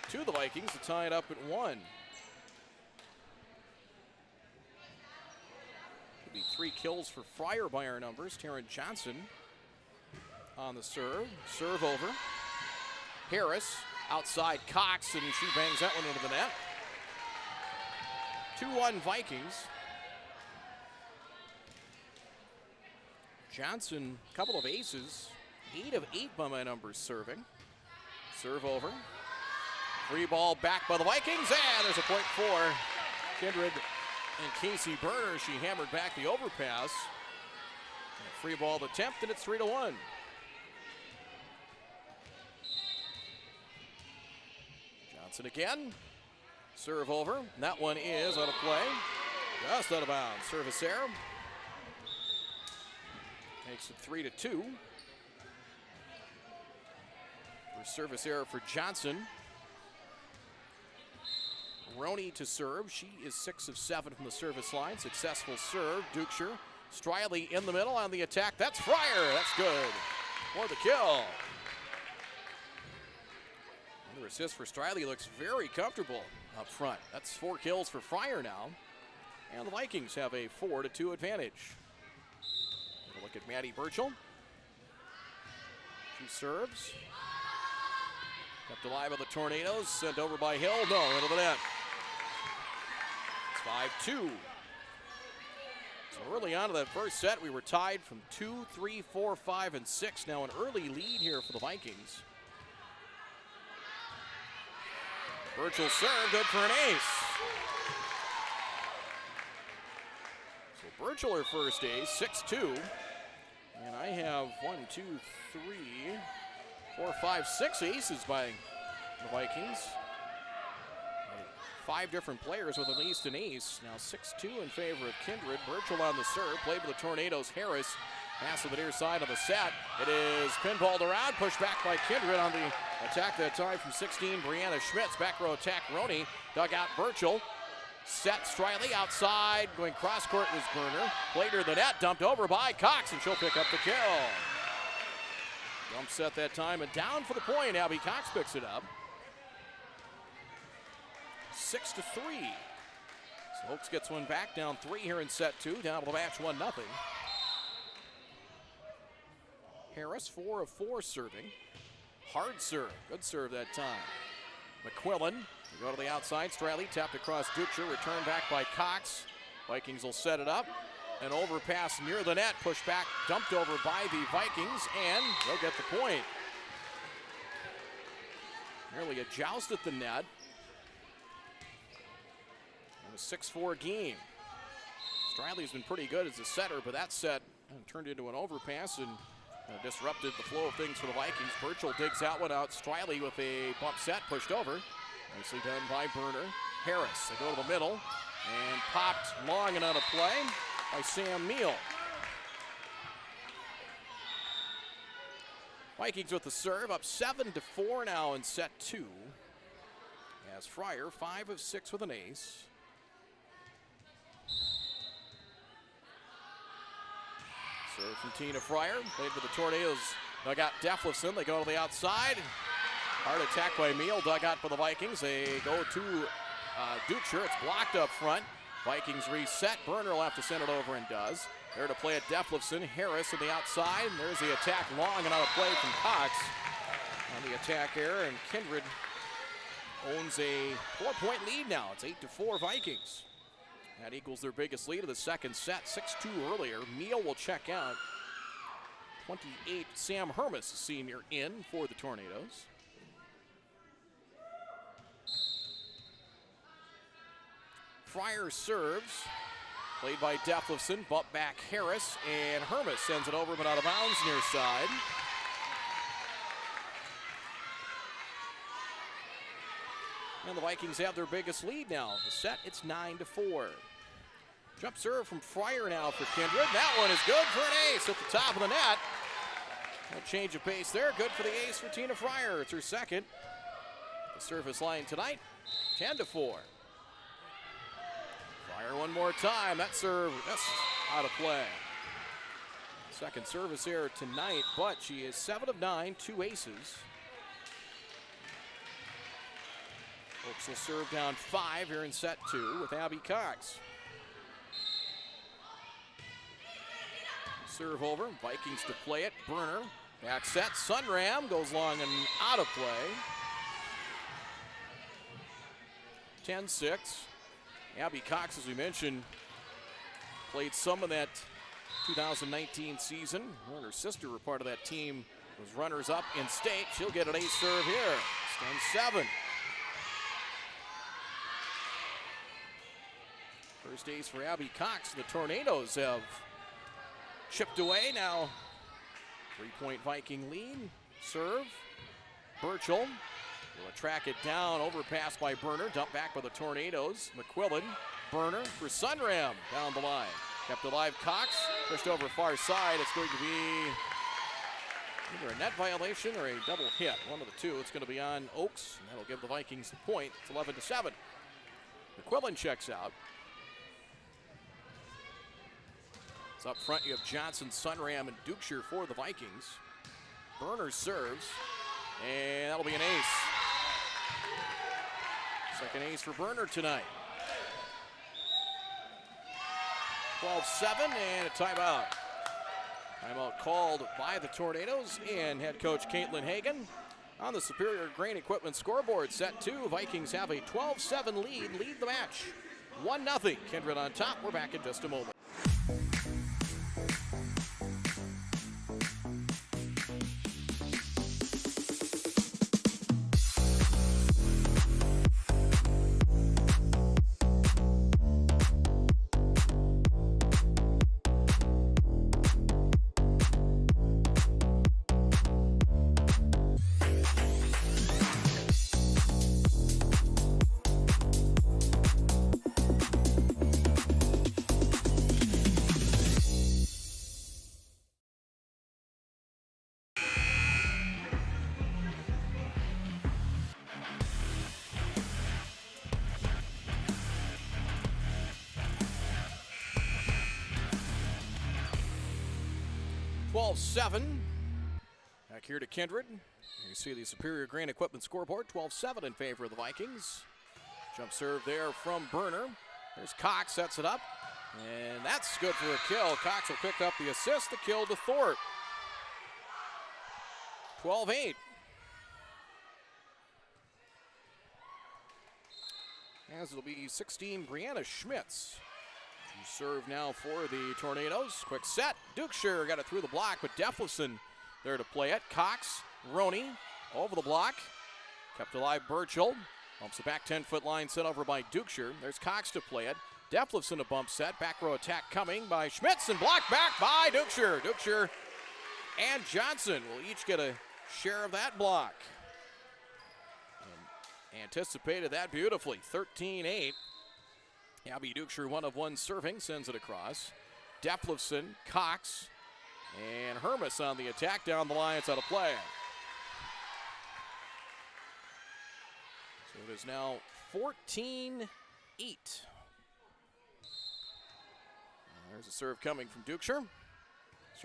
to the Vikings to tie it up at 1. Could be 3 kills for Fryer by our numbers. Taryn Johnson on the serve. Serve over. Harris outside Cox, and she bangs that one into the net. 2-1 Vikings. Johnson, a couple of aces. 8 of 8 by my numbers serving. Serve over. Free ball back by the Vikings, and there's a point for Kindred and Casey Berner. She hammered back the overpass. Free ball attempt, and it's 3-1. Johnson again. Serve over. That one is out of play. Just out of bounds. Service error. Makes it 3-2. Service error for Johnson. Roney to serve. She is 6 of 7 from the service line. Successful serve. Dukeshire. Striley in the middle on the attack. That's Fryer. That's good for the kill. Another assist for Striley. Looks very comfortable up front. That's 4 kills for Fryer now. And the Vikings have a 4-2 advantage. Look at Maddie Burchell. She serves. Kept alive by the Tornadoes. Sent over by Hill. No, into the net. It's 5-2. So early on in that first set, we were tied from 2, 3, 4, 5, and 6. Now an early lead here for the Vikings. Burchell serve, good for an ace. So Burchell her first ace, 6-2. And I have 1, 2, 3, 4, 5, 6 aces by the Vikings. 5 different players with at least an ace. Now 6-2 in favor of Kindred. Burchell on the serve. Played with the Tornadoes. Harris pass to the near side of the set. It is pinballed around. Pushed back by Kindred on the attack that time from 16. Brianna Schmitz. Back row attack. Roney dug out Burchell. Set Striley outside. Going cross court was Berner. Played her the net. Dumped over by Cox, and she'll pick up the kill. Dump set that time, and down for the point. Abby Cox picks it up. 6-3. So Oaks gets one back, down 3 here in set 2. Down to the match 1-0. Harris 4 of 4 serving. Hard serve. Good serve that time. McQuillan will go to the outside. Striley tapped across Dukeshire. Returned back by Cox. Vikings will set it up. An overpass near the net. Pushed back. Dumped over by the Vikings. And they'll get the point. Nearly a joust at the net. And a 6-4 game. Striley's been pretty good as a setter, but that set turned into an overpass and disrupted the flow of things for the Vikings. Burchell digs that one out. Striley with a bump set pushed over. Nicely done by Berner. Harris, they go to the middle and popped long and out of play by Sam Neal. Vikings with the serve, up 7-4 now in set 2. As Fryer, 5 of 6 with an ace. Serve from Tina Fryer. Played with the Tornadoes. Dug out Deflifson. They go to the outside. Hard attack by Meal. Dug out for the Vikings. They go to Duchur. It's blocked up front. Vikings reset. Burner will have to send it over and does. There to play at Deflifson. Harris on the outside. And there's the attack long and out of play from Cox. On the attack error, and Kindred owns a 4-point lead now. It's 8-4 Vikings. That equals their biggest lead of the second set. 6-2 earlier. Meal will check out. 28, Sam Hermes, senior, in for the Tornadoes. Fryer serves. Played by Deflifson. Bump back Harris, and Hermes sends it over but out of bounds near side. And the Vikings have their biggest lead now. The set, it's 9-4. Jump serve from Fryer now for Kindred. That one is good for an ace at the top of the net. A change of pace there. Good for the ace for Tina Fryer. It's her second. The service line tonight, 10-4. Fryer one more time. That serve, that's out of play. Second service error tonight, but she is 7 of 9, 2 aces. Oaks will serve down 5 here in set 2 with Abby Cox. Serve over, Vikings to play it. Burner, back set, Sunram goes long and out of play. 10-6. Abby Cox, as we mentioned, played some of that 2019 season. Her and her sister were part of that team. Was runners-up in state. She'll get an ace serve here. It's 10-7. First ace for Abby Cox. The Tornadoes have chipped away now. 3-point Viking lead. Serve. Burchell will track it down. Overpass by Burner. Dump back by the Tornadoes. McQuillan. Burner for Sunram down the line. Kept alive Cox. Pushed over far side. It's going to be either a net violation or a double hit. One of the two. It's going to be on Oaks. And that'll give the Vikings the point. It's 11-7. McQuillan checks out. Up front, you have Johnson, Sunram, and Duchur for the Vikings. Burner serves, and that'll be an ace. Second ace for Burner tonight. 12-7 and a timeout. Timeout called by the Tornadoes and head coach Caitlin Hagan. On the Superior Grain Equipment scoreboard, set 2, Vikings have a 12-7 lead the match. 1-0, Kindred on top. We're back in just a moment. Back here to Kindred. You see the Superior Grain Equipment scoreboard, 12-7 in favor of the Vikings. Jump serve there from Burner. There's Cox, sets it up, and that's good for a kill. Cox will pick up the assist, the kill to Thorpe. 12-8. As it'll be 16, Brianna Schmitz. Serve now for the Tornadoes. Quick set. Duchur got it through the block, but Deflifson there to play it. Cox, Roney over the block. Kept alive Burchell. Bumps the back 10-foot line sent over by Duchur. There's Cox to play it. Deflifson a bump set. Back row attack coming by Schmitz and blocked back by Duchur. Duchur and Johnson will each get a share of that block. And anticipated that beautifully. 13-8. Abby Duchur, 1 of 1 serving, sends it across. Deflifson, Cox, and Hermes on the attack down the line. It's out of play. So it is now 14-8. There's a serve coming from Duchur.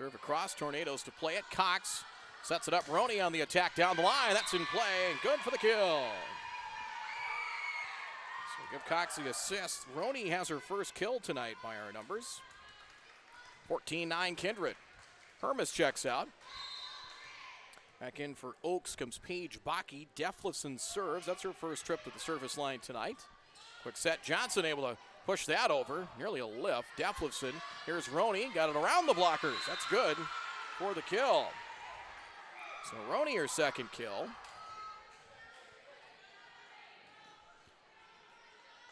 Serve across, Tornadoes to play it. Cox sets it up. Roney on the attack down the line. That's in play and good for the kill. So give Cox the assist. Roney has her first kill tonight by our numbers. 14-9 Kindred. Hermes checks out. Back in for Oaks comes Paige Bakke. Deflifson serves. That's her first trip to the service line tonight. Quick set. Johnson able to push that over. Nearly a lift. Deflifson. Here's Roney. Got it around the blockers. That's good for the kill. So Roney her second kill.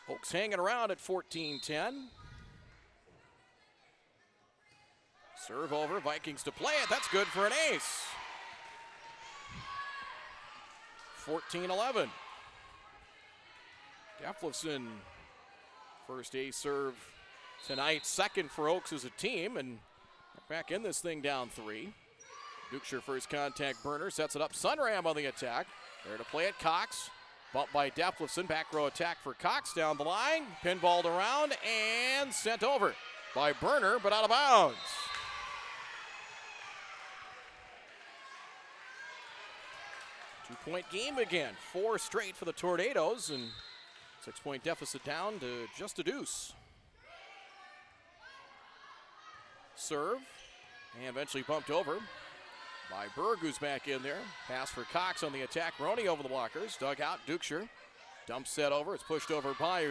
Oaks hanging around at 14-10. Serve over. Vikings to play it. That's good for an ace. 14-11. Deflifson, first ace serve tonight, second for Oaks as a team, and back in this thing down 3. Dukeshire first contact burner, sets it up. Sunram on the attack. There to play it, Cox. Bumped by Deflifson, back row attack for Cox down the line. Pinballed around and sent over by Burner, but out of bounds. Two-point game again. 4 straight for the Tornadoes, and 6-point deficit down to just a deuce. Serve, and eventually bumped over by Berg, who's back in there. Pass for Cox on the attack. Roney over the blockers. Dug out, Dukeshire. Dump set over. It's pushed over by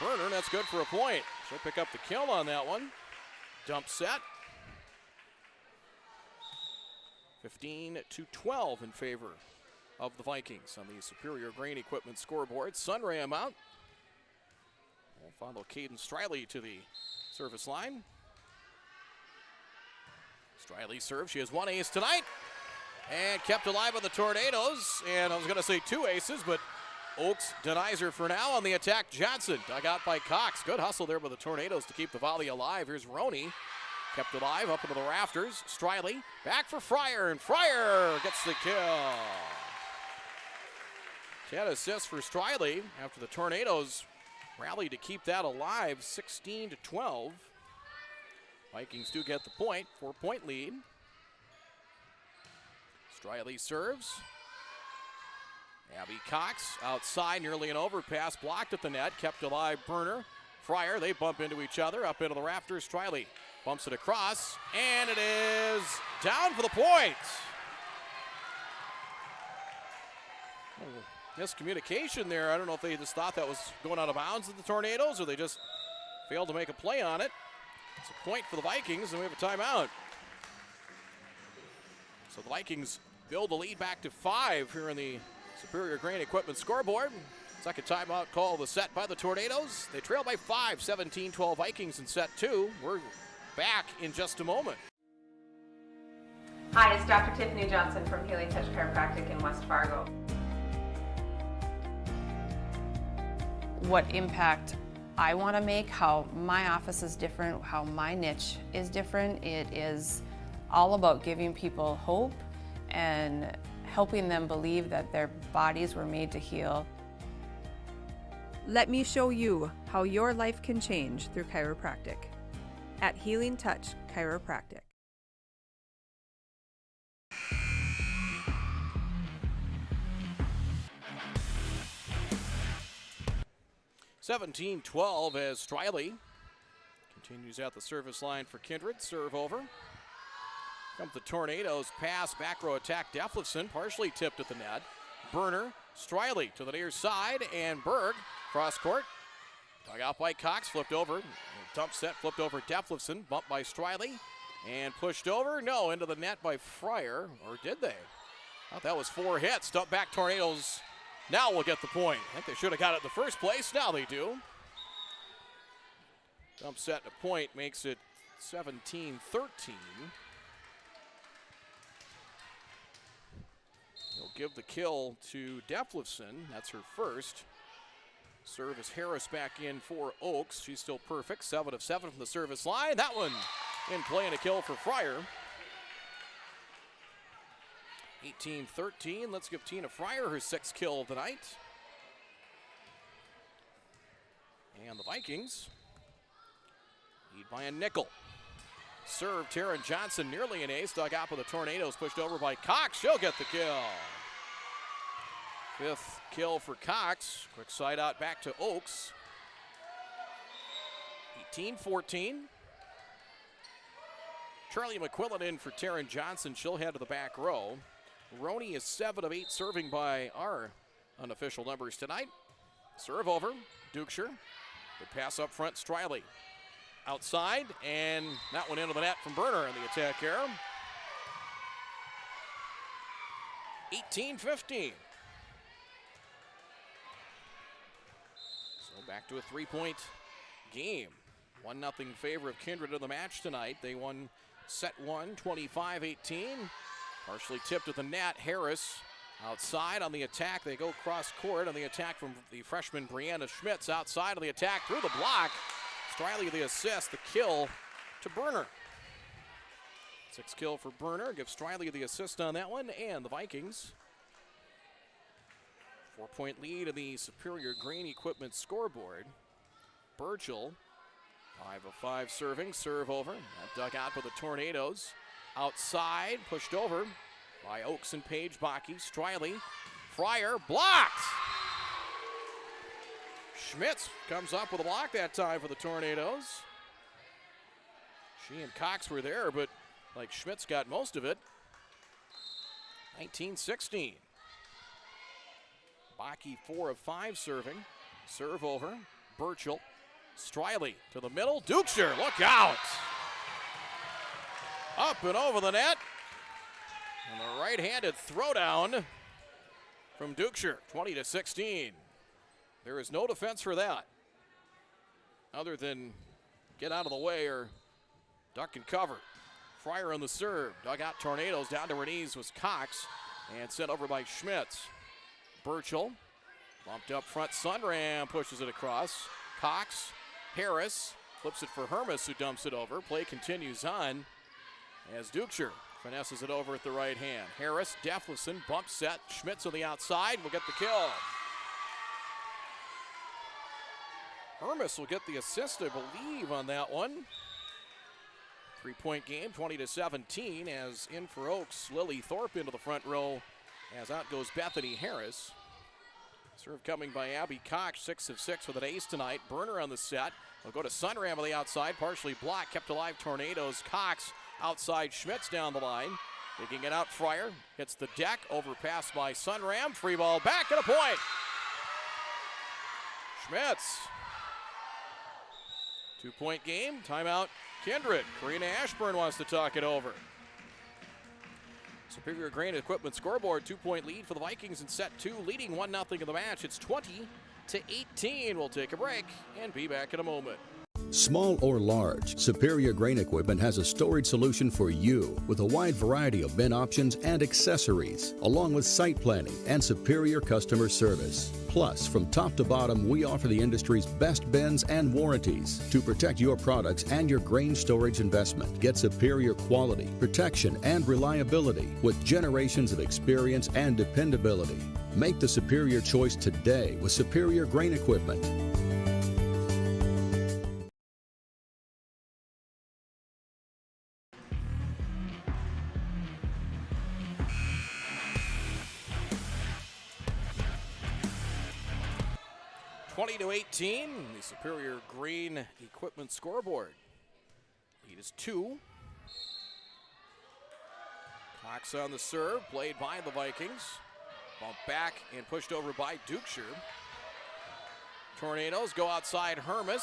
Burner, and that's good for a point. She'll pick up the kill on that one. Dump set. 15-12 in favor of the Vikings on the Superior Grain Equipment scoreboard. Sunram out. We'll follow Caden Striley to the service line. Striley serves. She has 1 ace tonight and kept alive by the Tornadoes. And I was going to say 2 aces, but Oaks denies her for now on the attack. Johnson dug out by Cox. Good hustle there by the Tornadoes to keep the volley alive. Here's Roney. Kept alive up into the rafters. Striley back for Fryer, and Fryer gets the kill. 10 assists for Striley after the Tornadoes rallied to keep that alive. 16-12. Vikings do get the point. 4-point lead. Striley serves. Abby Cox outside, nearly an overpass, blocked at the net, kept alive Burner. Fryer, they bump into each other, up into the rafters. Striley bumps it across, and it is down for the point. Miscommunication there. I don't know if they just thought that was going out of bounds at the Tornadoes, or they just failed to make a play on it. It's a point for the Vikings, and we have a timeout. So the Vikings build the lead back to 5 here in the Superior Grain Equipment scoreboard. Second timeout call of the set by the Tornadoes. They trail by 5, 17-12 Vikings in set 2. We're back in just a moment. Hi, it's Dr. Tiffany Johnson from Healing Touch Chiropractic in West Fargo. What impact I want to make, how my office is different, how my niche is different. It is all about giving people hope and helping them believe that their bodies were made to heal. Let me show you how your life can change through chiropractic at Healing Touch Chiropractic. (17-12) as Striley continues at the service line for Kindred. Serve over. Comes the Tornadoes. Pass, back row attack. Deflifson partially tipped at the net. Burner, Striley to the near side, and Berg cross court. Dug out by Cox, flipped over. Dump set, flipped over Deflifson. Bumped by Striley and pushed over. No, into the net by Fryer. Or did they? I thought that was 4 hits. Dump back Tornadoes. Now we'll get the point. I think they should have got it in the first place. Now they do. Dump set to point makes it 17-13. He'll give the kill to Deflifson. That's her first. Serve is Harris back in for Oaks. She's still perfect. 7 of 7 from the service line. That one in play and a kill for Fryer. 18-13. Let's give Tina Fryer her 6th kill of the night. And the Vikings lead by a nickel. Serve, Taryn Johnson nearly an ace. Dug out with the Tornadoes, pushed over by Cox. She'll get the kill. 5th kill for Cox. Quick side out back to Oaks. 18-14. Charlie McQuillan in for Taryn Johnson. She'll head to the back row. Roney is 7 of 8 serving by our unofficial numbers tonight. Serve over, Dukeshire. Good pass up front, Striley. Outside, and that one into the net from Berner in the attack here. 18-15. So back to a 3-point game. 1-0 favor of Kindred in the match tonight. They won set 1, 25-18. Partially tipped at the net. Harris outside on the attack. They go cross court on the attack from the freshman Brianna Schmitz. Outside of the attack through the block. Striley the assist, the kill to Berner. 6th kill for Berner. Gives Striley the assist on that one. And the Vikings 4-point lead in the Superior Grain Equipment scoreboard. Burchell 5 of 5 serving. Serve over. That dug out with the Tornadoes. Outside, pushed over by Oaks and Page Baki. Striley, Fryer, blocked! Schmitz comes up with a block that time for the Tornadoes. She and Cox were there, but like Schmitz got most of it. 19-16. Baki 4 of 5 serving. Serve over, Burchell. Striley to the middle. Dukeshire, look out! Up and over the net. And the right-handed throwdown from Dukeshire, 20-16. There is no defense for that, other than get out of the way or duck and cover. Fryer on the serve. Dug out Tornadoes. Down to her knees was Cox and sent over by Schmitz. Burchell bumped up front. Sunram pushes it across. Cox, Harris flips it for Hermes, who dumps it over. Play continues on as Dukeshire finesses it over at the right hand. Harris, Deflison, bump set. Schmitz on the outside will get the kill. Hermes will get the assist, I believe, on that one. 3-point game, 20-17, as in for Oaks, Lily Thorpe into the front row, as out goes Bethany Harris. Serve coming by Abby Cox, 6 of 6 with an ace tonight. Berner on the set. They'll go to Sunram on the outside, partially blocked, kept alive Tornadoes. Cox outside, Schmitz down the line. Taking it out, Fryer hits the deck, overpass by Sunram. Free ball back and a point. Schmitz. 2-point game, timeout Kindred. Karina Ashburn wants to talk it over. Superior Grain Equipment scoreboard, 2-point lead for the Vikings in set 2, leading 1-0 in the match. It's 20-18. We'll take a break and be back in a moment. Small or large, Superior Grain Equipment has a storage solution for you with a wide variety of bin options and accessories, along with site planning and superior customer service. Plus, from top to bottom, we offer the industry's best bins and warranties to protect your products and your grain storage investment. Get superior quality, protection, and reliability with generations of experience and dependability. Make the superior choice today with Superior Grain Equipment. To 18, the Superior Grain Equipment scoreboard. Lead is 2. Cox on the serve, played by the Vikings. Bump back and pushed over by Dukeshire. Tornadoes go outside Hermes,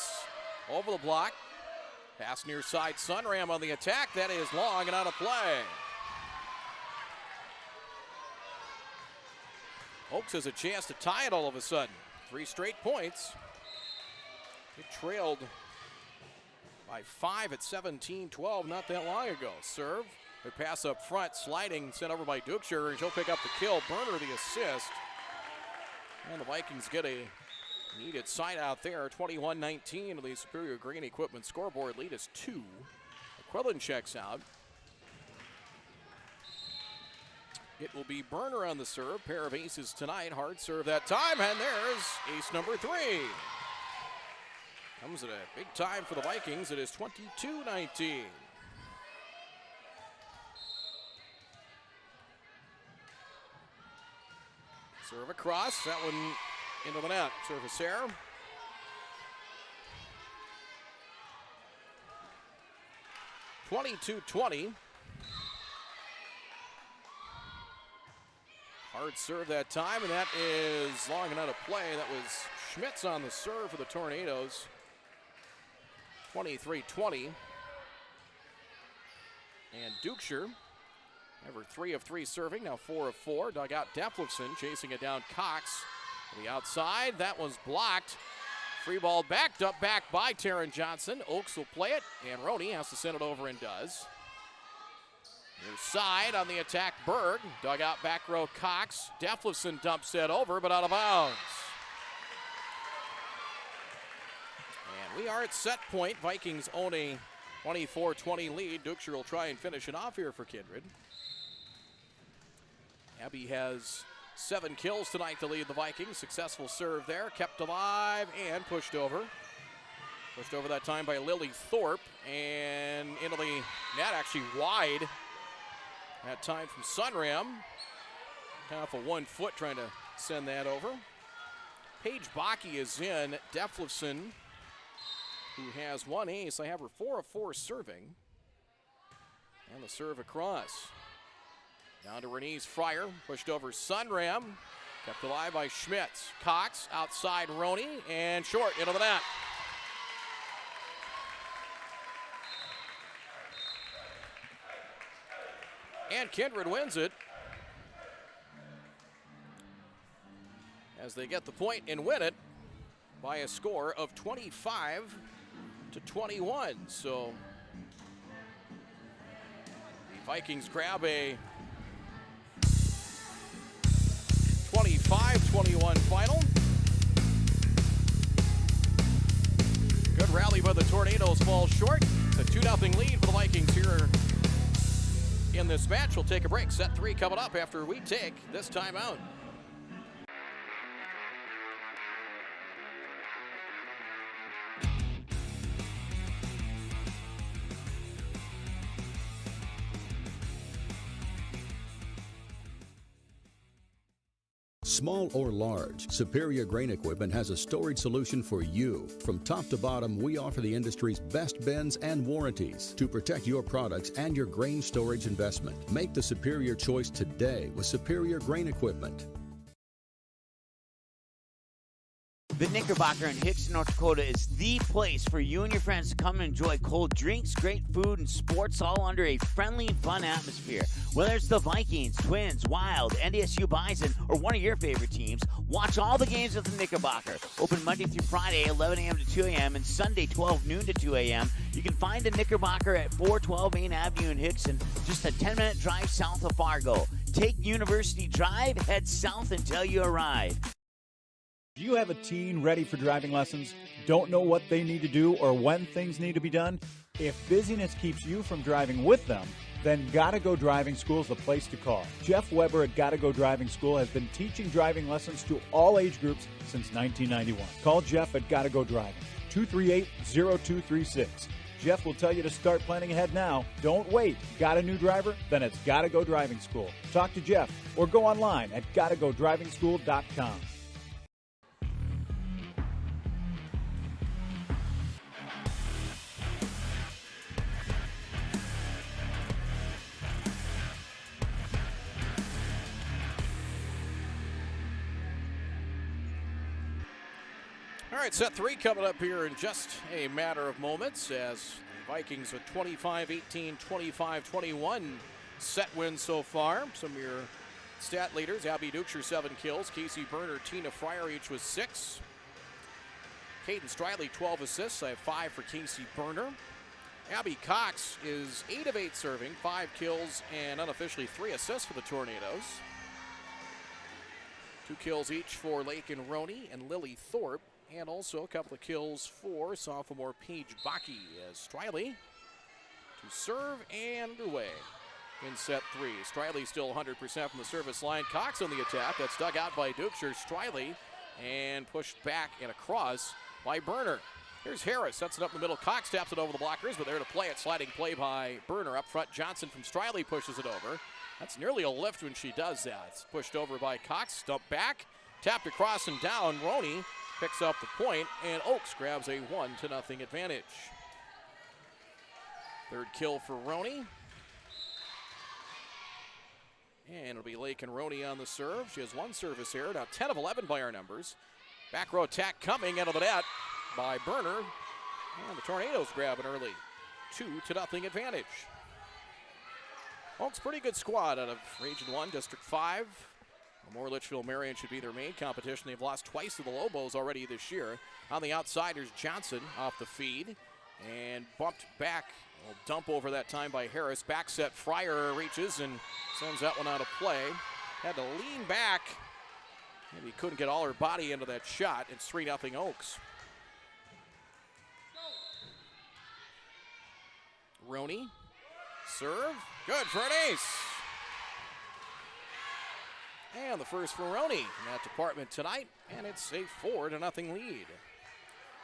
over the block. Pass near side, Sunram on the attack. That is long and out of play. Oaks has a chance to tie it all of a sudden. 3 straight points. It trailed by 5 at 17-12 not that long ago. Serve, the pass up front, sliding, sent over by Dukeshire, and she'll pick up the kill. Berner the assist. And the Vikings get a needed side out there. 21-19 of the Superior Grain Equipment scoreboard. Lead is 2. McQuillan checks out. It will be Berner on the serve. Pair of aces tonight. Hard serve that time, and there's ace number 3. Comes at a big time for the Vikings. It is 22-19. Serve across, that one into the net. Service error. (22-20). Hard serve that time, and that is long and out of play. That was Schmitz on the serve for the Tornadoes. 23-20. And Dukeshire, ever 3 of 3 serving, now 4 of 4. Dug out Deflifson, chasing it down Cox. To the outside, that was blocked. Free ball backed up back by Taryn Johnson. Oakes will play it, and Roney has to send it over and does. Near side on the attack, Berg. Dug out back row, Cox. Deflifson dumps it over, but out of bounds. And we are at set point. Vikings own a 24-20 lead. Dukeshire will try and finish it off here for Kindred. Abby has 7 kills tonight to lead the Vikings. Successful serve there, kept alive and pushed over. Pushed over that time by Lily Thorpe, and into the net, actually wide. That time from Sunram. Kind of a 1 foot trying to send that over. Paige Bakke is in. Deflifson, who has 1 ace. I have her 4 of 4 serving. And the serve across. Down to Renese Fryer. Pushed over Sunram. Kept alive by Schmitz. Cox outside Roney and short into the net. And Kindred wins it as they get the point and win it by a score of 25-21. So the Vikings grab a 25-21 final. Good rally by the Tornadoes, falls short. The 2-0 lead for the Vikings here in this match. We'll take a break. Set 3 coming up after we take this timeout. Small or large, Superior Grain Equipment has a storage solution for you. From top to bottom, we offer the industry's best bins and warranties to protect your products and your grain storage investment. Make the superior choice today with Superior Grain Equipment. The Knickerbocker in Hickson, North Dakota is the place for you and your friends to come and enjoy cold drinks, great food, and sports all under a friendly and fun atmosphere. Whether it's the Vikings, Twins, Wild, NDSU Bison, or one of your favorite teams, watch all the games at the Knickerbocker. Open Monday through Friday, 11 a.m. to 2 a.m., and Sunday, 12 noon to 2 a.m. You can find the Knickerbocker at 412 Main Avenue in Hickson, just a 10-minute drive south of Fargo. Take University Drive, head south until you arrive. Do you have a teen ready for driving lessons? Don't know what they need to do or when things need to be done? If busyness keeps you from driving with them, then Gotta Go Driving School is the place to call. Jeff Weber at Gotta Go Driving School has been teaching driving lessons to all age groups since 1991. Call Jeff at Gotta Go Driving, 238-0236. Jeff will tell you to start planning ahead now. Don't wait. Got a new driver? Then it's Gotta Go Driving School. Talk to Jeff or go online at gottagodrivingschool.com. All right, set 3 coming up here in just a matter of moments as the Vikings with 25-18, 25-21 set wins so far. Some of your stat leaders, Abby Dukeshire 7 kills, Casey Berner, Tina Fryer each with 6. Caden Striley 12 assists, I have 5 for Casey Berner. Abby Cox is 8 of 8 serving, 5 kills and unofficially 3 assists for the Tornadoes. 2 kills each for Lakin Roney and Lily Thorpe. And also a couple of kills for sophomore Paige Bakke as Striley to serve and away in set 3. Striley still 100% from the service line. Cox on the attack. That's dug out by Dukeshire. Striley and pushed back and across by Berner. Here's Harris. Sets it up in the middle. Cox taps it over the blockers, but there to play it. Sliding play by Berner up front. Johnson from Striley pushes it over. That's nearly a lift when she does that. It's pushed over by Cox, stumped back, tapped across and down. Roney picks up the point, and Oaks grabs a 1-0 advantage. Third kill for Roney. And it'll be Lake and Roney on the serve. She has one service error, now 10 of 11 by our numbers. Back row attack coming out of the net by Burner. And the Tornadoes grab an early 2-0 advantage. Oaks, pretty good squad out of Region 1, District 5. Memorial Litchfield Marion should be their main competition. They've lost twice to the Lobos already this year. On the outsiders, Johnson off the feed and bumped back. A little dump over that time by Harris. Back set, Fryer reaches and sends that one out of play. Had to lean back. Maybe couldn't get all her body into that shot. It's 3-0 Oaks. Roney, serve, good for an ace. And the first for Roney in that department tonight, and it's a 4-0 lead.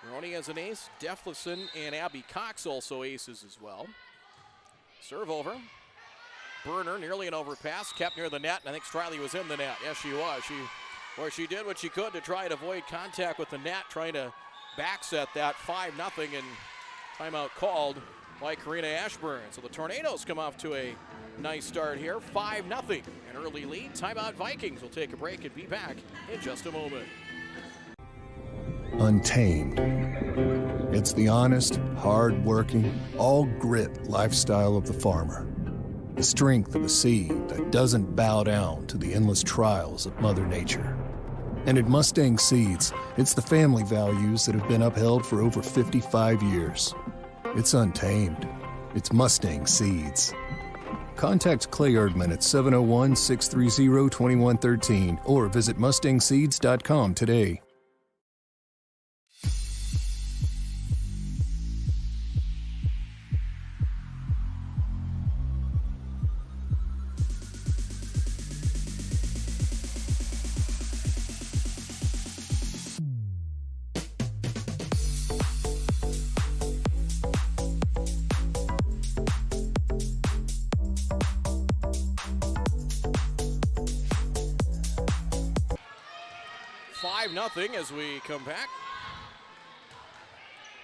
Roney has an ace, Deflison and Abby Cox also aces as well. Serve over. Burner, nearly an overpass, kept near the net, and I think Striley was in the net. Yes, she was. She did what she could to try and avoid contact with the net, trying to backset that 5-0, and timeout called by Karina Ashburn. So the Tornadoes come off to a nice start here, 5-0, an early lead. Timeout Vikings. Will take a break and be back in just a moment. Untamed. It's the honest, hard-working, all-grit lifestyle of the farmer. The strength of a seed that doesn't bow down to the endless trials of Mother Nature. And at Mustang Seeds, it's the family values that have been upheld for over 55 years. It's untamed. It's Mustang Seeds. Contact Clay Erdman at 701-630-2113 or visit mustangseeds.com today. Nothing as we come back.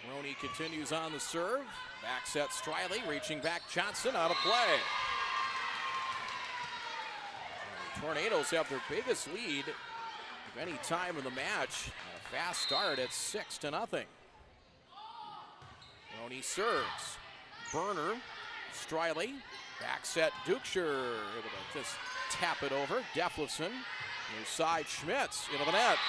Roney continues on the serve. Back set Striley, reaching back Johnson, out of play. And the Tornadoes have their biggest lead of any time in the match. A fast start at 6-0. Roney serves. Burner, Striley, back set Dukeshire, able to just tap it over. Deflison, near side Schmitz, into the net.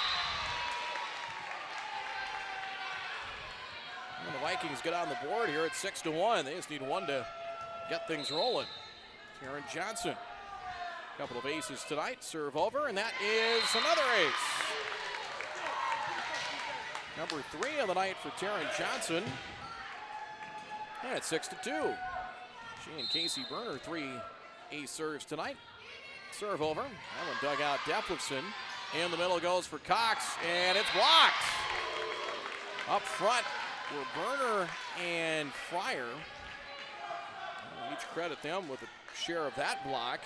And the Vikings get on the board here at 6-1. They just need one to get things rolling. Taryn Johnson, a couple of aces tonight. Serve over, and that is another ace. Number 3 of the night for Taryn Johnson. And it's 6-2. She and Casey Burner, 3 ace serves tonight. Serve over. That one dug out Deflison. In the middle goes for Cox, and it's blocked. Up front were Burner and Fryer. I'll each credit them with a share of that block.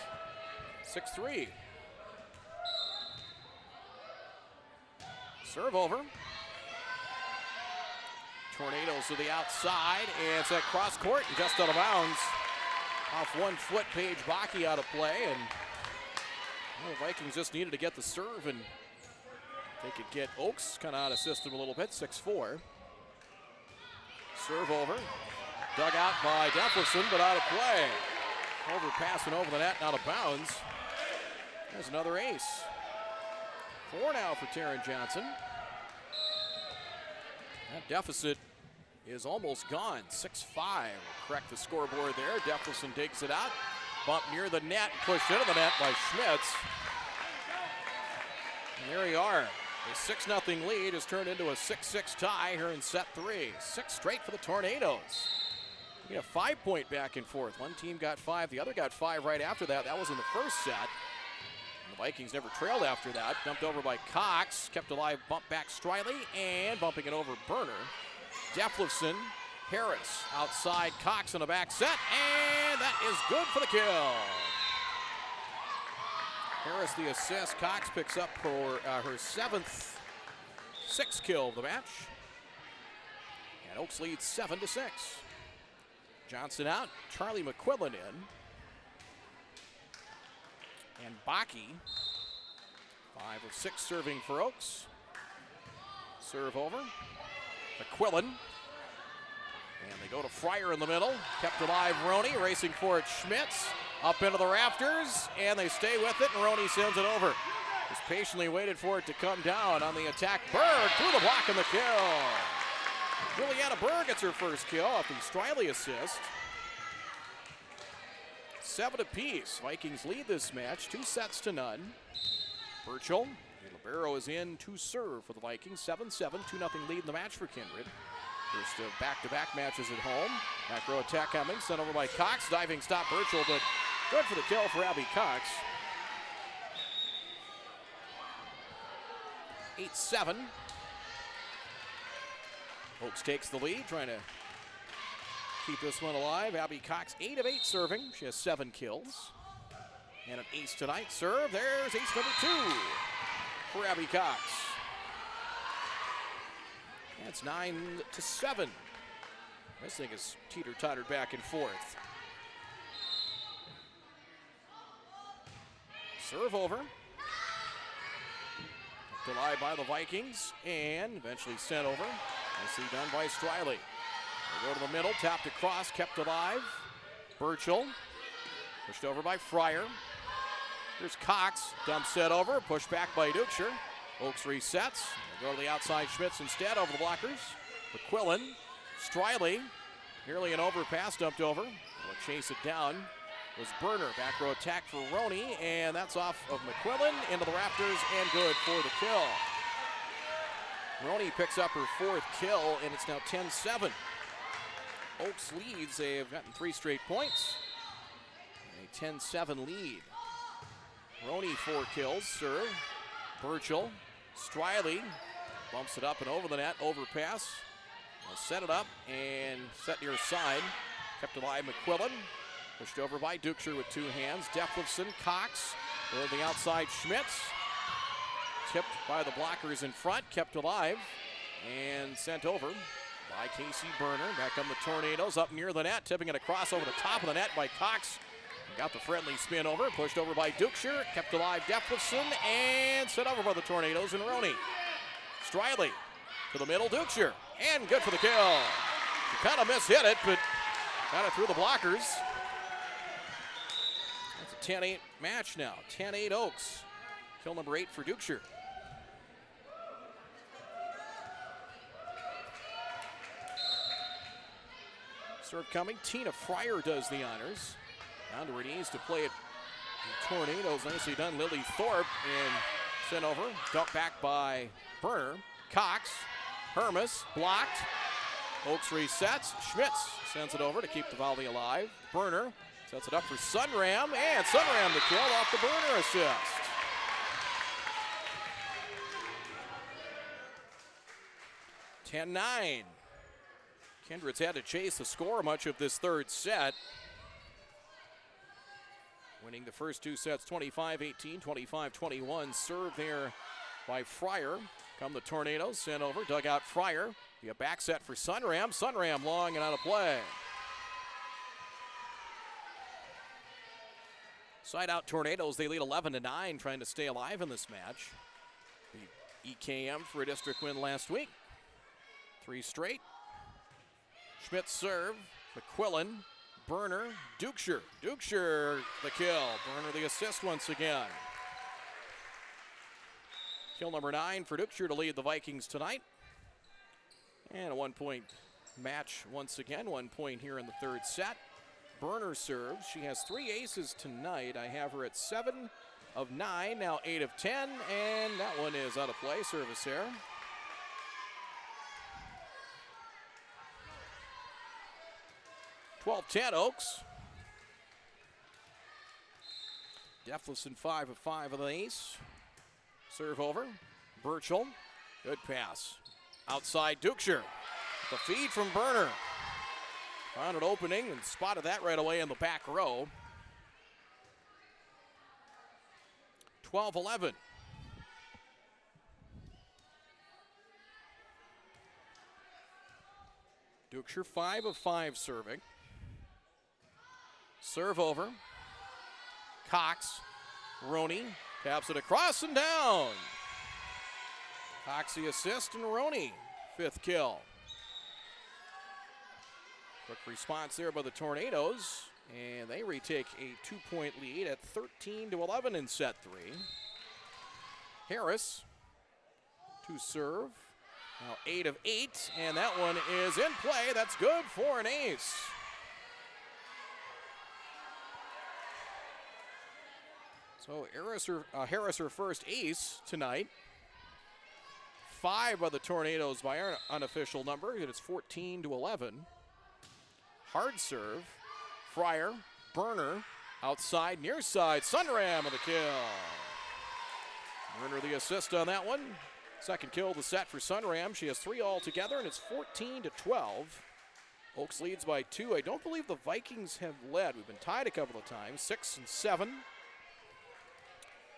6-3. Serve over. Tornadoes to the outside, and it's at cross court and just out of bounds. Off 1 foot, Paige Bakke out of play, and the Vikings just needed to get the serve, and they could get Oaks kind of out of system a little bit. 6-4. Serve over. Dug out by Deflison, but out of play. Overpass and over the net and out of bounds. There's another ace. 4 now for Taryn Johnson. That deficit is almost gone. 6-5. We'll correct the scoreboard there. Deflison digs it out. Bump near the net, pushed into the net by Schmitz. And there we are. A 6-0 lead has turned into a 6-6 tie here in set 3. 6 straight for the Tornadoes. We have 5-point back and forth. One team got 5, the other got 5 right after that. That was in the first set. And the Vikings never trailed after that. Dumped over by Cox, kept alive, bump back Striley, and bumping it over Burner. Deflison, Harris outside, Cox on the back set, and that is good for the kill. Harris the assist. Cox picks up her 7th 6th kill of the match. And Oaks leads 7-6. Johnson out. Charlie McQuillan in. And Bakke, 5 of 6 serving for Oaks. Serve over. McQuillan. And they go to Fryer in the middle. Kept alive Roney, racing for it Schmitz. Up into the rafters, and they stay with it, and Roney sends it over. Just patiently waited for it to come down on the attack. Berg through the block and the kill. Juliana Berg gets her first kill off the Striley assist. 7 apiece. Vikings lead this match, 2-0. Burchell, libero is in to serve for the Vikings. 7-7, 2-0 lead in the match for Kindred. First of back-to-back matches at home. Back row attack coming, sent over by Cox. Diving stop Burchell, but good for the kill for Abby Cox. 8-7. Oaks takes the lead, trying to keep this one alive. Abby Cox, 8 of 8 serving. She has 7 kills. And an ace tonight. Serve, there's ace number 2 for Abby Cox. That's 9-7. This thing is teeter-tottered back and forth. Serve over. Denied by the Vikings and eventually sent over. Nicely done by Striley. They go to the middle, tapped across, kept alive. Burchell pushed over by Fryer. Here's Cox, dump set over, pushed back by Dukeshire. Oaks resets. They go to the outside Schmitz instead over the blockers. McQuillan, Striley, nearly an overpass, dumped over. Will chase it down. Was Burner, back row attack for Roney, and that's off of McQuillan into the rafters and good for the kill. Roney picks up her 4th kill, and it's now 10-7. Oaks leads. They have gotten 3 straight points. A 10-7 lead. Roney 4 kills. Serve. Burchell. Striley bumps it up and over the net. Overpass. They'll set it up and set near side. Kept alive McQuillan. Pushed over by Dukeshire with 2 hands. Deflifson, Cox. Over the outside Schmitz. Tipped by the blockers in front. Kept alive and sent over by Casey Burner. Back come the Tornadoes up near the net. Tipping it across over the top of the net by Cox. Got the friendly spin over. Pushed over by Dukeshire. Kept alive Deflifson and sent over by the Tornadoes and Roney. Striley to the middle. Dukeshire. And good for the kill. She kind of mishit it, but got it through the blockers. That's a 10-8 match now. 10-8 Oaks. Kill number 8 for Dukeshire. Serve coming. Tina Fryer does the honors. Down to her knees to play it. The Tornadoes, nicely done. Lily Thorpe and sent over. Dumped back by Burner. Cox. Hermes blocked. Oaks resets. Schmitz sends it over to keep the volley alive. Burner sets it up for Sunram, and Sunram the kill off the Burner assist. (10-9). Kindred's had to chase the score much of this 3rd set. Winning the first 2 sets 25-18, 25-21. Serve there by Fryer. Come the Tornadoes, sent over, dug out Fryer. Be a back set for Sunram. Sunram long and out of play. Side out Tornadoes, they lead 11-9, trying to stay alive in this match. The EKM for a district win last week. 3 straight. Schmitz serve, McQuillan, Burner, Dukeshire. Dukeshire the kill. Burner the assist once again. Kill number 9 for Dukeshire to lead the Vikings tonight. And a 1-point match once again. 1 point here in the 3rd set. Burner serves. She has 3 aces tonight. I have her at 7 of 9, now 8 of 10, and that one is out of play. Service error. (12-10) Oaks. Deflifson 5 of 5 with an ace. Serve over. Burchell. Good pass. Outside Dukeshire. The feed from Burner. Found an opening and spotted that right away in the back row. 12-11. Dukeshire 5 of 5 serving. Serve over. Cox. Roney taps it across and down. Cox the assist and Roney 5th kill. Quick response there by the Tornadoes, and they retake a 2-point lead at 13-11 in set 3. Harris to serve. Now 8 of 8, and that one is in play. That's good for an ace. So Harris her first ace tonight. 5 by the Tornadoes by our unofficial number. It is 14-11. Hard serve. Fryer, Burner, outside, near side. Sunram with a kill. Burner the assist on that one. Second kill of the set for Sunram. She has 3 altogether, and it's 14-12. Oaks leads by 2. I don't believe the Vikings have led. We've been tied a couple of times, 6 and 7.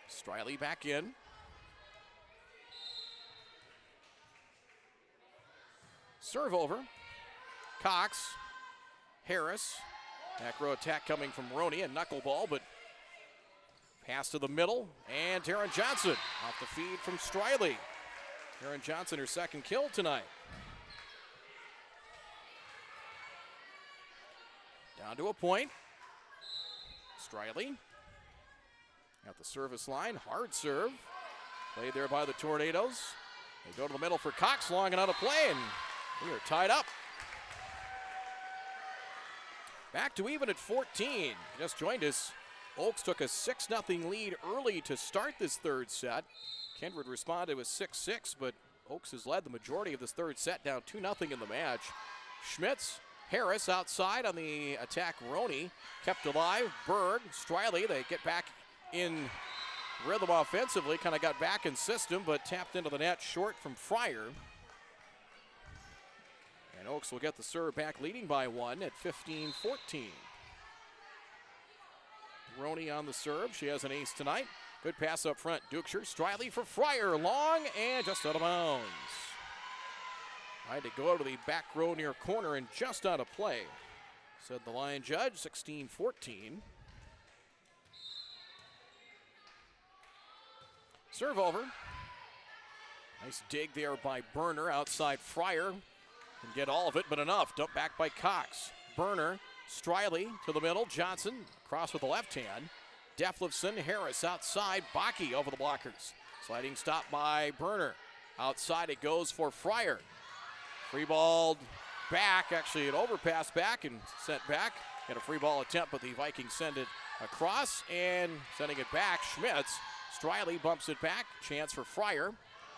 Striley back in. Serve over. Cox. Harris. Back row attack coming from Roney, a knuckleball, but pass to the middle. And Taryn Johnson off the feed from Striley. Taryn Johnson, her second kill tonight. Down to a point. Striley at the service line. Hard serve. Played there by the Tornadoes. They go to the middle for Cox, long and out of play, and we are tied up. Back to even at 14. Just joined us. Oaks took a 6-0 lead early to start this third set. Kindred responded with 6-6, but Oaks has led the majority of this third set, down 2-0 in the match. Schmitz, Harris outside on the attack. Roney kept alive. Berg, Striley, they get back in rhythm offensively, kind of got back in system, but tapped into the net short from Fryer. And Oaks will get the serve back, leading by 1 at 15-14. Roney on the serve. She has an ace tonight. Good pass up front. Dukeshire. Striley for Fryer. Long and just out of bounds. Tried to go to the back row near corner and just out of play, said the line judge. 16-14. Serve over. Nice dig there by Burner. Outside Fryer. Can get all of it, but enough. Dumped back by Cox. Burner, Striley to the middle. Johnson across with the left hand. Deflifson, Harris outside. Bakke over the blockers. Sliding stop by Burner. Outside it goes for Fryer. Free ball back. Actually, an overpass back and sent back. Had a free ball attempt, but the Vikings send it across and sending it back. Schmitz. Striley bumps it back. Chance for Fryer.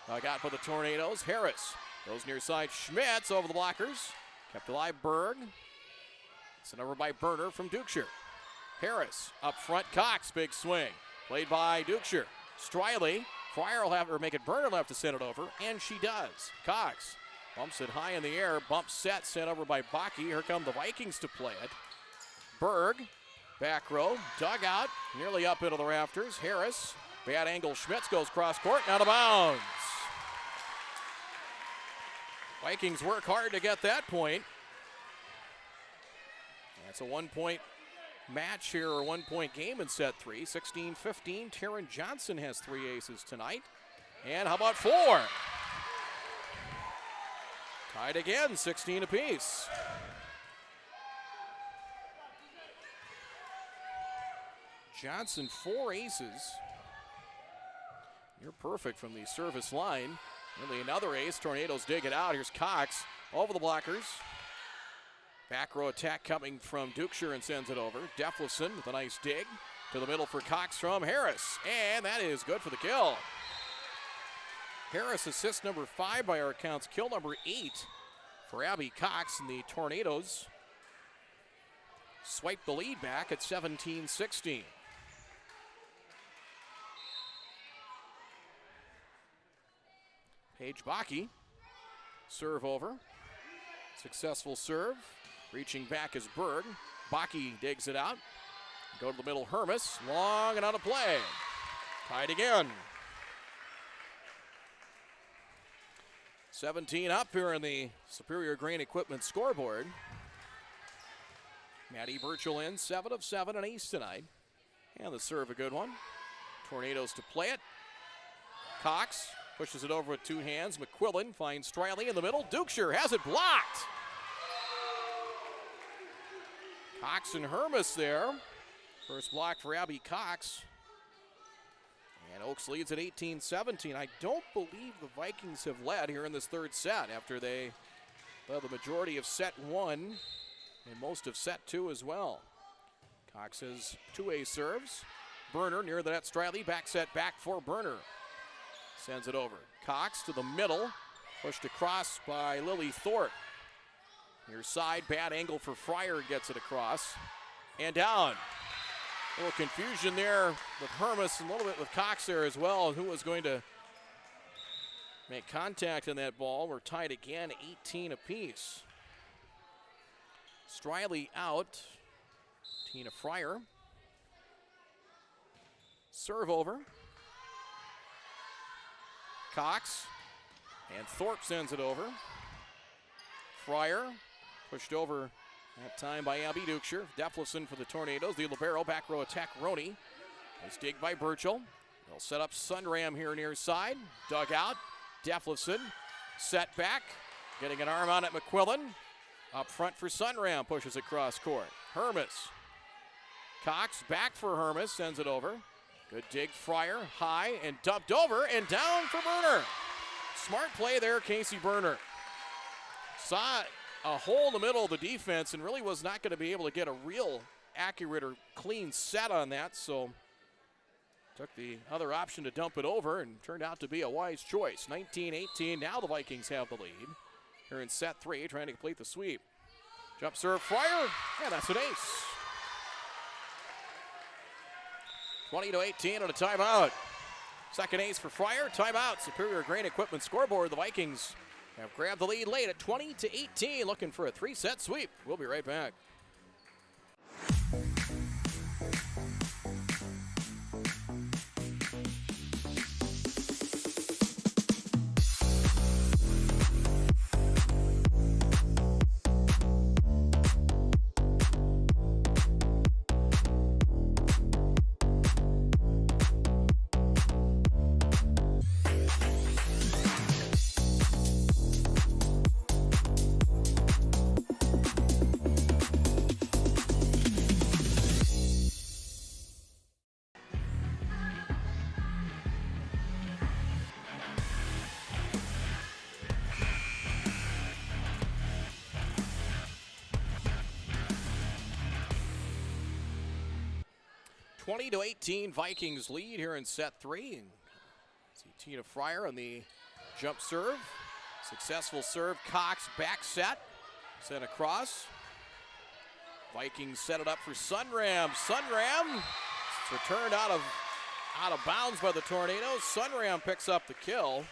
Got for the Tornadoes. Harris. Goes near side. Schmitz over the blockers. Kept alive Berg. Sent over by Burner from Dukeshire. Harris up front. Cox. Big swing. Played by Dukeshire. Striley. Fryer will have, or make it Burner left to send it over, and she does. Cox bumps it high in the air. Bump set sent over by Bakke. Here come the Vikings to play it. Berg. Back row. Dugout. Nearly up into the rafters. Harris. Bad angle. Schmitz goes cross court and out of bounds. Vikings work hard to get that point. That's a 1-point match here, or 1-point game in set 3. 16-15. Taryn Johnson has 3 aces tonight. And how about 4? Tied again, 16 apiece. Johnson 4 aces. You're perfect from the service line. Nearly another ace. Tornadoes dig it out. Here's Cox over the blockers. Back row attack coming from Dukeshire and sends it over. Deflifson with a nice dig to the middle for Cox from Harris. And that is good for the kill. Harris assist number 5 by our accounts. Kill number 8 for Abby Cox, and the Tornadoes swipe the lead back at 17-16. Paige Bakke, serve over. Successful serve. Reaching back is Berg. Bakke digs it out. Go to the middle, Hermes. Long and out of play. Tied again. 17 up here in the Superior Grain Equipment scoreboard. Maddie Burchell in, 7 of 7, an ace tonight. And the serve, a good one. Tornadoes to play it. Cox pushes it over with two hands. McQuillan finds Striley in the middle. Dukeshire has it blocked. Cox and Hermes there. First block for Abby Cox. And Oaks leads at 18-17. I don't believe the Vikings have led here in this third set after they led the majority of set one and most of set two as well. Cox has two ace serves. Burner near the net. Striley back set back for Burner. Sends it over. Cox to the middle. Pushed across by Lily Thorpe. Near side, bad angle for Fryer, gets it across. And down. A little confusion there with Hermes and a little bit with Cox there as well. Who was going to make contact on that ball? We're tied again, 18 apiece. Striley out. Tina Fryer. Serve over. Cox. And Thorpe sends it over. Fryer pushed over that time by Abby Dukeshire. Deflison for the Tornadoes. The libero, back row attack, Roney. Nice dig by Burchell. They'll set up Sunram here near side. Dug out. Deflison. Set back. Getting an arm on it, McQuillan. Up front for Sunram. Pushes it cross court. Hermes. Cox back for Hermes. Sends it over. Good dig, Fryer. High and dumped over and down for Burner. Smart play there, Casey Burner. Saw a hole in the middle of the defense and really was not going to be able to get a real accurate or clean set on that, so took the other option to dump it over and turned out to be a wise choice. 19-18, now the Vikings have the lead. Here in set three, trying to complete the sweep. Jump serve, Fryer, and that's an ace. 20-18 on a timeout. Second ace for Fryer, timeout. Superior Grain Equipment scoreboard. The Vikings have grabbed the lead late at 20-18, looking for a three-set sweep. We'll be right back. To 18, Vikings lead here in set three. And see Tina Fryer on the jump serve. Successful serve. Cox back set. Sent across. Vikings set it up for Sunram. Sunram. It's returned out of bounds by the Tornadoes. Sunram picks up the kill.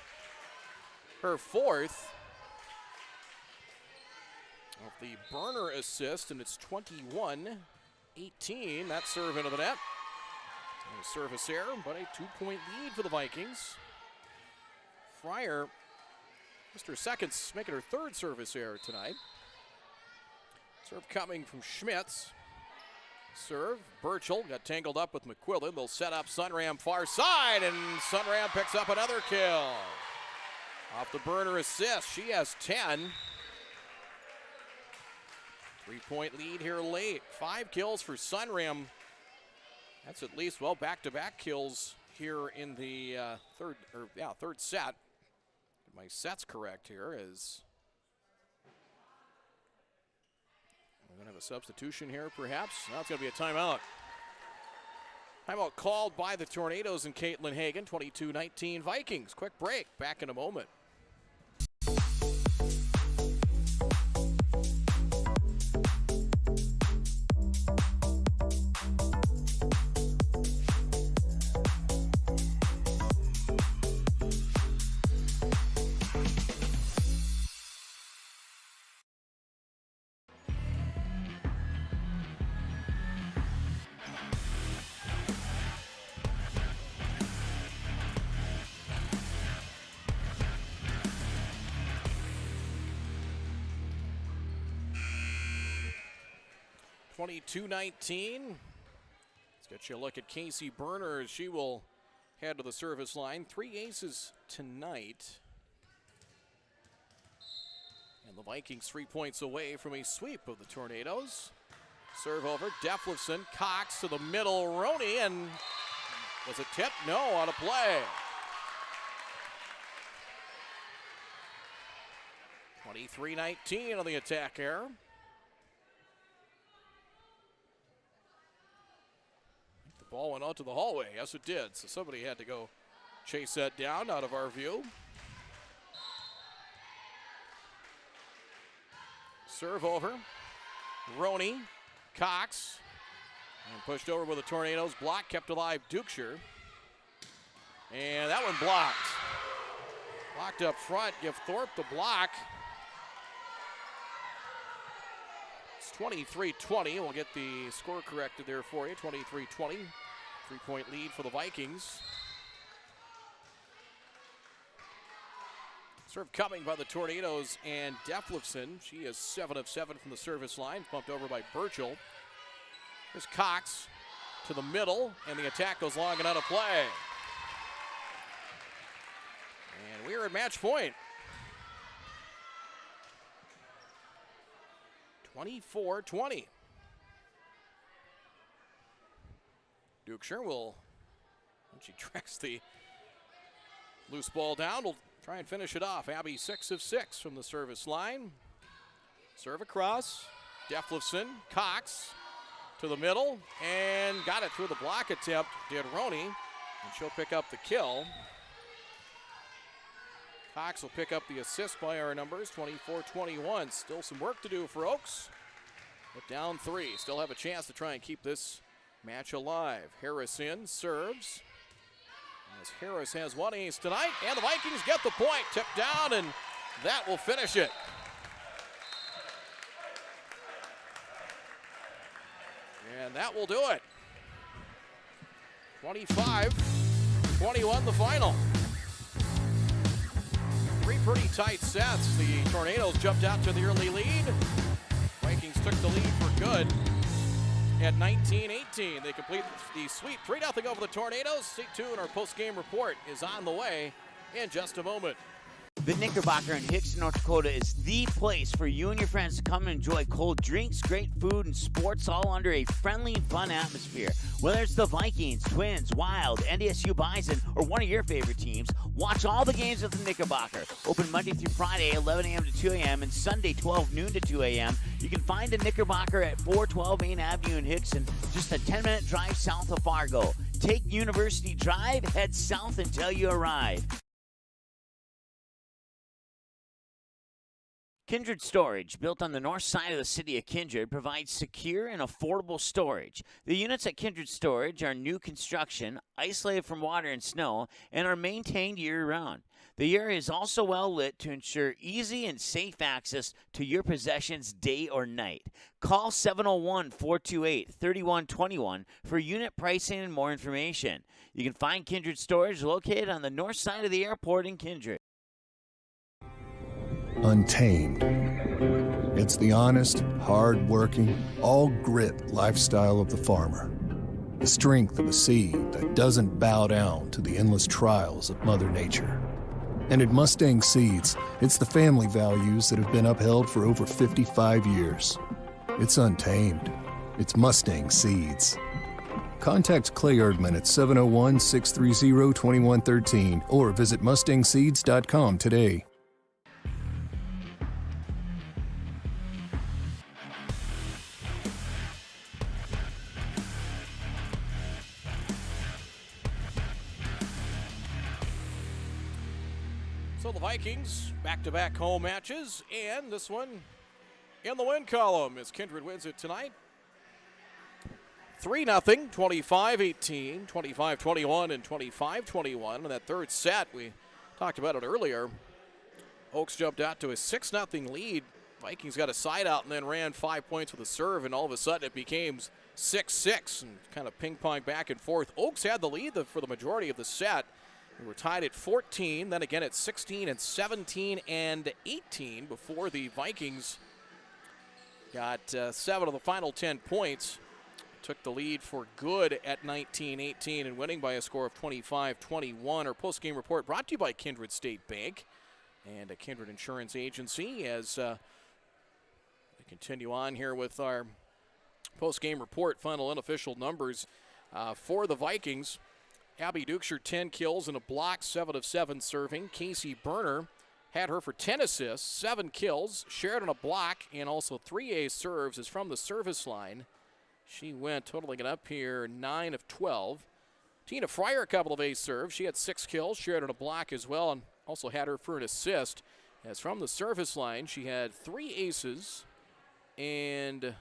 Her fourth. Of the Burner assist, and it's 21-18. That serve into the net. A service error, but a 2-point lead for the Vikings. Fryer, Mr. Seconds, making her third service error tonight. Serve coming from Schmitz. Serve, Burchell got tangled up with McQuillan. They'll set up Sunram far side, and Sunram picks up another kill. Off the Burner assist, she has 10. 3-point lead here late. 5 kills for Sunram. That's at least, well, back-to-back kills here in the third set. Get my sets correct here is we're going to have a substitution here, perhaps. Now it's going to be a timeout. Timeout called by the Tornadoes and Caitlin Hagan. 22-19 Vikings. Quick break. Back in a moment. 22-19. Let's get you a look at Casey Berner as she will head to the service line. 3 aces tonight. And the Vikings 3 points away from a sweep of the Tornadoes. Serve over, Deflifson, Cox to the middle, Roney, and was it tipped? No, out of play. 23-19 on the attack error. The ball went out to the hallway. Yes, it did. So somebody had to go chase that down out of our view. Serve over. Roney, Cox, and pushed over with the Tornadoes. Block kept alive, Dukeshire. And that one blocked. Blocked up front. Give Thorpe the block. It's 23-20. We'll get the score corrected there for you. 23-20. 3-point lead for the Vikings. Serve coming by the Tornadoes and Deflifson. She is 7 of 7 from the service line. Bumped over by Burchell. Here's Cox to the middle, and the attack goes long and out of play. And we're at match point. 24-20. Dukeshire will, when she tracks the loose ball down, will try and finish it off. Abby 6 of 6 from the service line. Serve across. Deflifson, Cox to the middle, and got it through the block attempt, did Roney, and she'll pick up the kill. Cox will pick up the assist by our numbers, 24-21. Still some work to do for Oaks, but down 3. Still have a chance to try and keep this match alive. Harris in, serves. As Harris has 1 ace tonight, and the Vikings get the point. Tipped down, and that will finish it. And that will do it. 25-21 the final. 3 pretty tight sets. The Tornadoes jumped out to the early lead. Vikings took the lead for good at 19-18. They complete the sweep 3-0 over the Tornadoes. Stay tuned. Our post-game report is on the way in just a moment. The Knickerbocker in Hickson, North Dakota is the place for you and your friends to come and enjoy cold drinks, great food, and sports all under a friendly and fun atmosphere. Whether it's the Vikings, Twins, Wild, NDSU Bison, or one of your favorite teams, watch all the games at the Knickerbocker. Open Monday through Friday, 11 a.m. to 2 a.m., and Sunday, 12 noon to 2 a.m. You can find the Knickerbocker at 412 Main Avenue in Hickson, just a 10-minute drive south of Fargo. Take University Drive, head south until you arrive. Kindred Storage, built on the north side of the city of Kindred, provides secure and affordable storage. The units at Kindred Storage are new construction, isolated from water and snow, and are maintained year-round. The area is also well lit to ensure easy and safe access to your possessions day or night. Call 701-428-3121 for unit pricing and more information. You can find Kindred Storage located on the north side of the airport in Kindred. Untamed. It's the honest, hard-working, all-grit lifestyle of the farmer. The strength of a seed that doesn't bow down to the endless trials of Mother Nature. And at Mustang Seeds, it's the family values that have been upheld for over 55 years. It's untamed. It's Mustang Seeds. Contact Clay Erdman at 701-630-2113 or visit mustangseeds.com today. So the Vikings, back-to-back home matches, and this one in the win column as Kindred wins it tonight. 3-0, 25-18, 25-21, and 25-21. In that third set, we talked about it earlier. Oaks jumped out to a 6-0 lead. Vikings got a side out and then ran 5 points with a serve, and all of a sudden it became 6-6 and kind of ping-pong back and forth. Oaks had the lead for the majority of the set. We were tied at 14, then again at 16 and 17 and 18 before the Vikings got 7 of the final 10 points. Took the lead for good at 19-18 and winning by a score of 25-21. Our post-game report brought to you by Kindred State Bank and a Kindred Insurance Agency as we continue on here with our post-game report. Final unofficial numbers for the Vikings. Abby Dukeshire, 10 kills and a block, 7 of 7 serving. Casey Berner had her for 10 assists, 7 kills, shared on a block, and also 3 ace serves is from the service line. She went totaling it up here 9 of 12. Tina Fryer, a couple of ace serves. She had 6 kills, shared on a block as well, and also had her for an assist. As from the service line, she had 3 aces and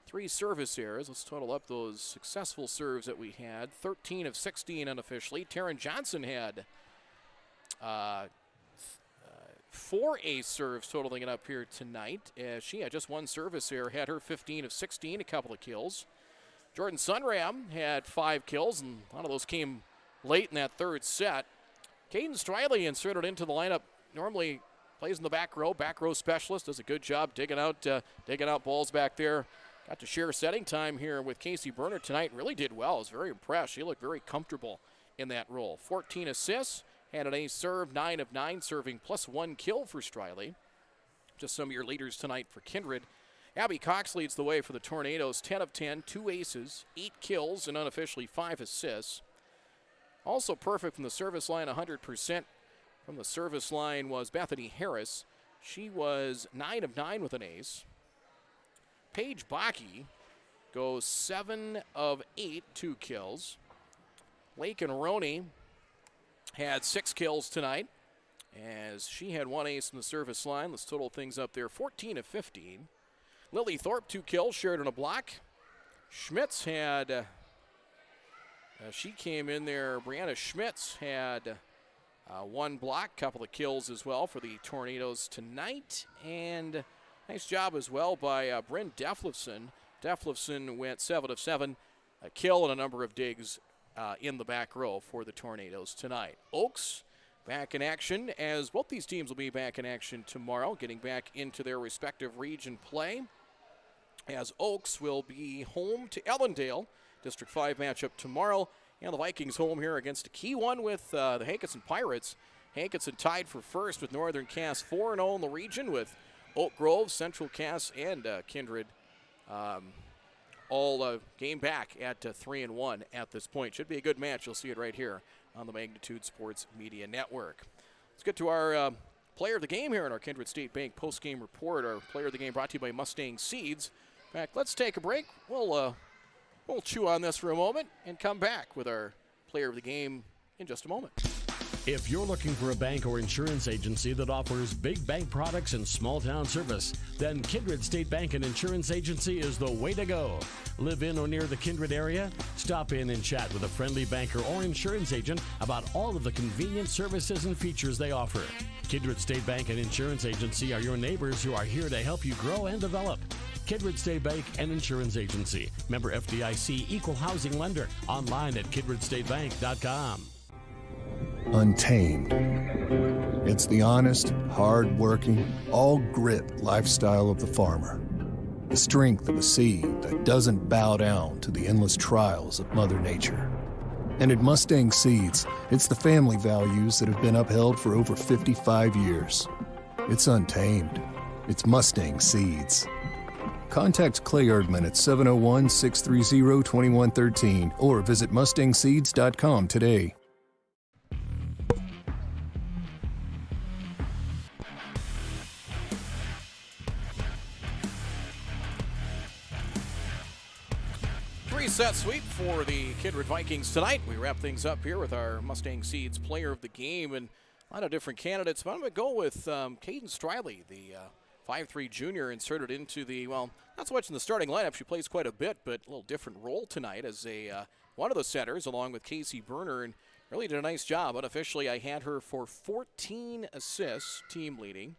3 service errors. Let's total up those successful serves that we had. 13 of 16 unofficially. Taryn Johnson had 4 ace serves, totaling it up here tonight. She had just 1 service error, had her 15 of 16, a couple of kills. Jordan Sunram had 5 kills, and a lot of those came late in that third set. Caden Striley inserted into the lineup. Normally plays in the back row specialist, does a good job digging out balls back there. Got to share setting time here with Casey Berner tonight. Really did well. I was very impressed. She looked very comfortable in that role. 14 assists. Had an ace serve, 9 of 9 serving, plus 1 kill for Striley. Just some of your leaders tonight for Kindred. Abby Cox leads the way for the Tornadoes, 10 of 10, 2 aces, 8 kills, and unofficially 5 assists. Also perfect from the service line, 100% from the service line was Bethany Harris. She was 9 of 9 with an ace. Paige Bakke goes 7 of 8, 2 kills. Lakin Roney had 6 kills tonight as she had 1 ace in the service line. Let's total things up there, 14 of 15. Lily Thorpe, 2 kills, shared on a block. Schmitz had, she came in there, Brianna Schmitz had 1 block, couple of kills as well for the Tornadoes tonight. And nice job as well by Bryn Deflifson. Deflifson went 7 of 7, a kill and a number of digs in the back row for the Tornadoes tonight. Oaks back in action, as both these teams will be back in action tomorrow, getting back into their respective region play, as Oaks will be home to Ellendale. District 5 matchup tomorrow, and the Vikings home here against a key one with the Hankinson Pirates. Hankinson tied for first with Northern Cass, 4-0 in the region, with Oak Grove, Central Cass, and Kindred all game back at 3-1 at this point. Should be a good match. You'll see it right here on the Magnitude Sports Media Network. Let's get to our player of the game here in our Kindred State Bank post-game report. Our player of the game brought to you by Mustang Seeds. In fact, let's take a break. We'll chew on this for a moment and come back with our player of the game in just a moment. If you're looking for a bank or insurance agency that offers big bank products and small town service, then Kindred State Bank and Insurance Agency is the way to go. Live in or near the Kindred area? Stop in and chat with a friendly banker or insurance agent about all of the convenient services and features they offer. Kindred State Bank and Insurance Agency are your neighbors who are here to help you grow and develop. Kindred State Bank and Insurance Agency. Member FDIC, equal housing lender. Online at kindredstatebank.com. Untamed. It's the honest, hard-working, all-grit lifestyle of the farmer. The strength of a seed that doesn't bow down to the endless trials of Mother Nature. And at Mustang Seeds, it's the family values that have been upheld for over 55 years. It's untamed. It's Mustang Seeds. Contact Clay Erdman at 701-630-2113 or visit mustangseeds.com today. Set sweep for the Kindred Vikings tonight. We wrap things up here with our Mustang Seeds player of the game and a lot of different candidates. But I'm going to go with Caden Striley, the 5'3 junior, inserted into the, well, not so much in the starting lineup. She plays quite a bit, but a little different role tonight as one of the setters along with Casey Berner, and really did a nice job. Unofficially, I had her for 14 assists, team leading.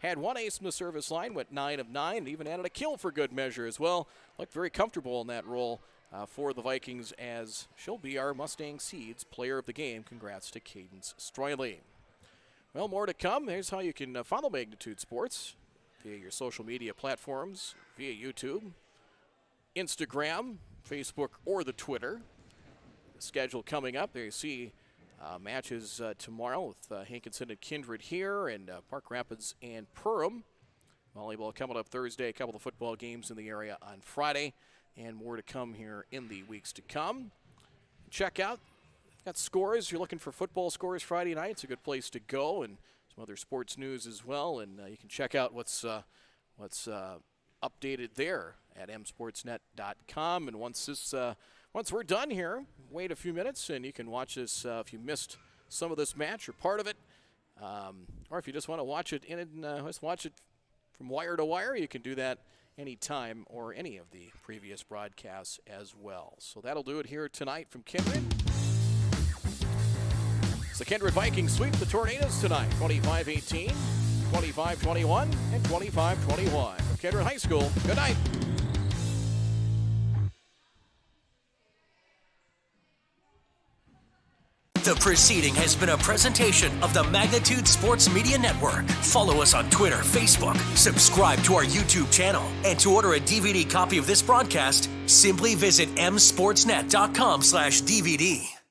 Had 1 ace from the service line, went 9 of 9, and even added a kill for good measure as well. Looked very comfortable in that role for the Vikings, as she'll be our Mustang Seeds player of the game. Congrats to Cadence Striley. Well, more to come. Here's how you can follow Magnitude Sports. via your social media platforms, via YouTube, Instagram, Facebook, or the Twitter. The schedule coming up, there you see matches tomorrow with Hankinson and Kindred here, and Park Rapids and Perham. Volleyball coming up Thursday, a couple of football games in the area on Friday, and more to come here in the weeks to come. Check out, got scores. You're looking for football scores Friday night. It's a good place to go, and some other sports news as well. And you can check out what's updated there at msportsnet.com. And once we're done here, wait a few minutes, and you can watch this if you missed some of this match or part of it, or if you just want to watch it just watch it from wire to wire. You can do that anytime or any of the previous broadcasts as well. So that'll do it here tonight from Kindred. The Kindred Vikings sweep the Tornadoes tonight, 25-18, 25-21, and 25-21. From Kindred High School, good night. The proceeding has been a presentation of the Magnitude Sports Media Network. Follow us on Twitter, Facebook, subscribe to our YouTube channel, and to order a DVD copy of this broadcast, simply visit msportsnet.com/DVD.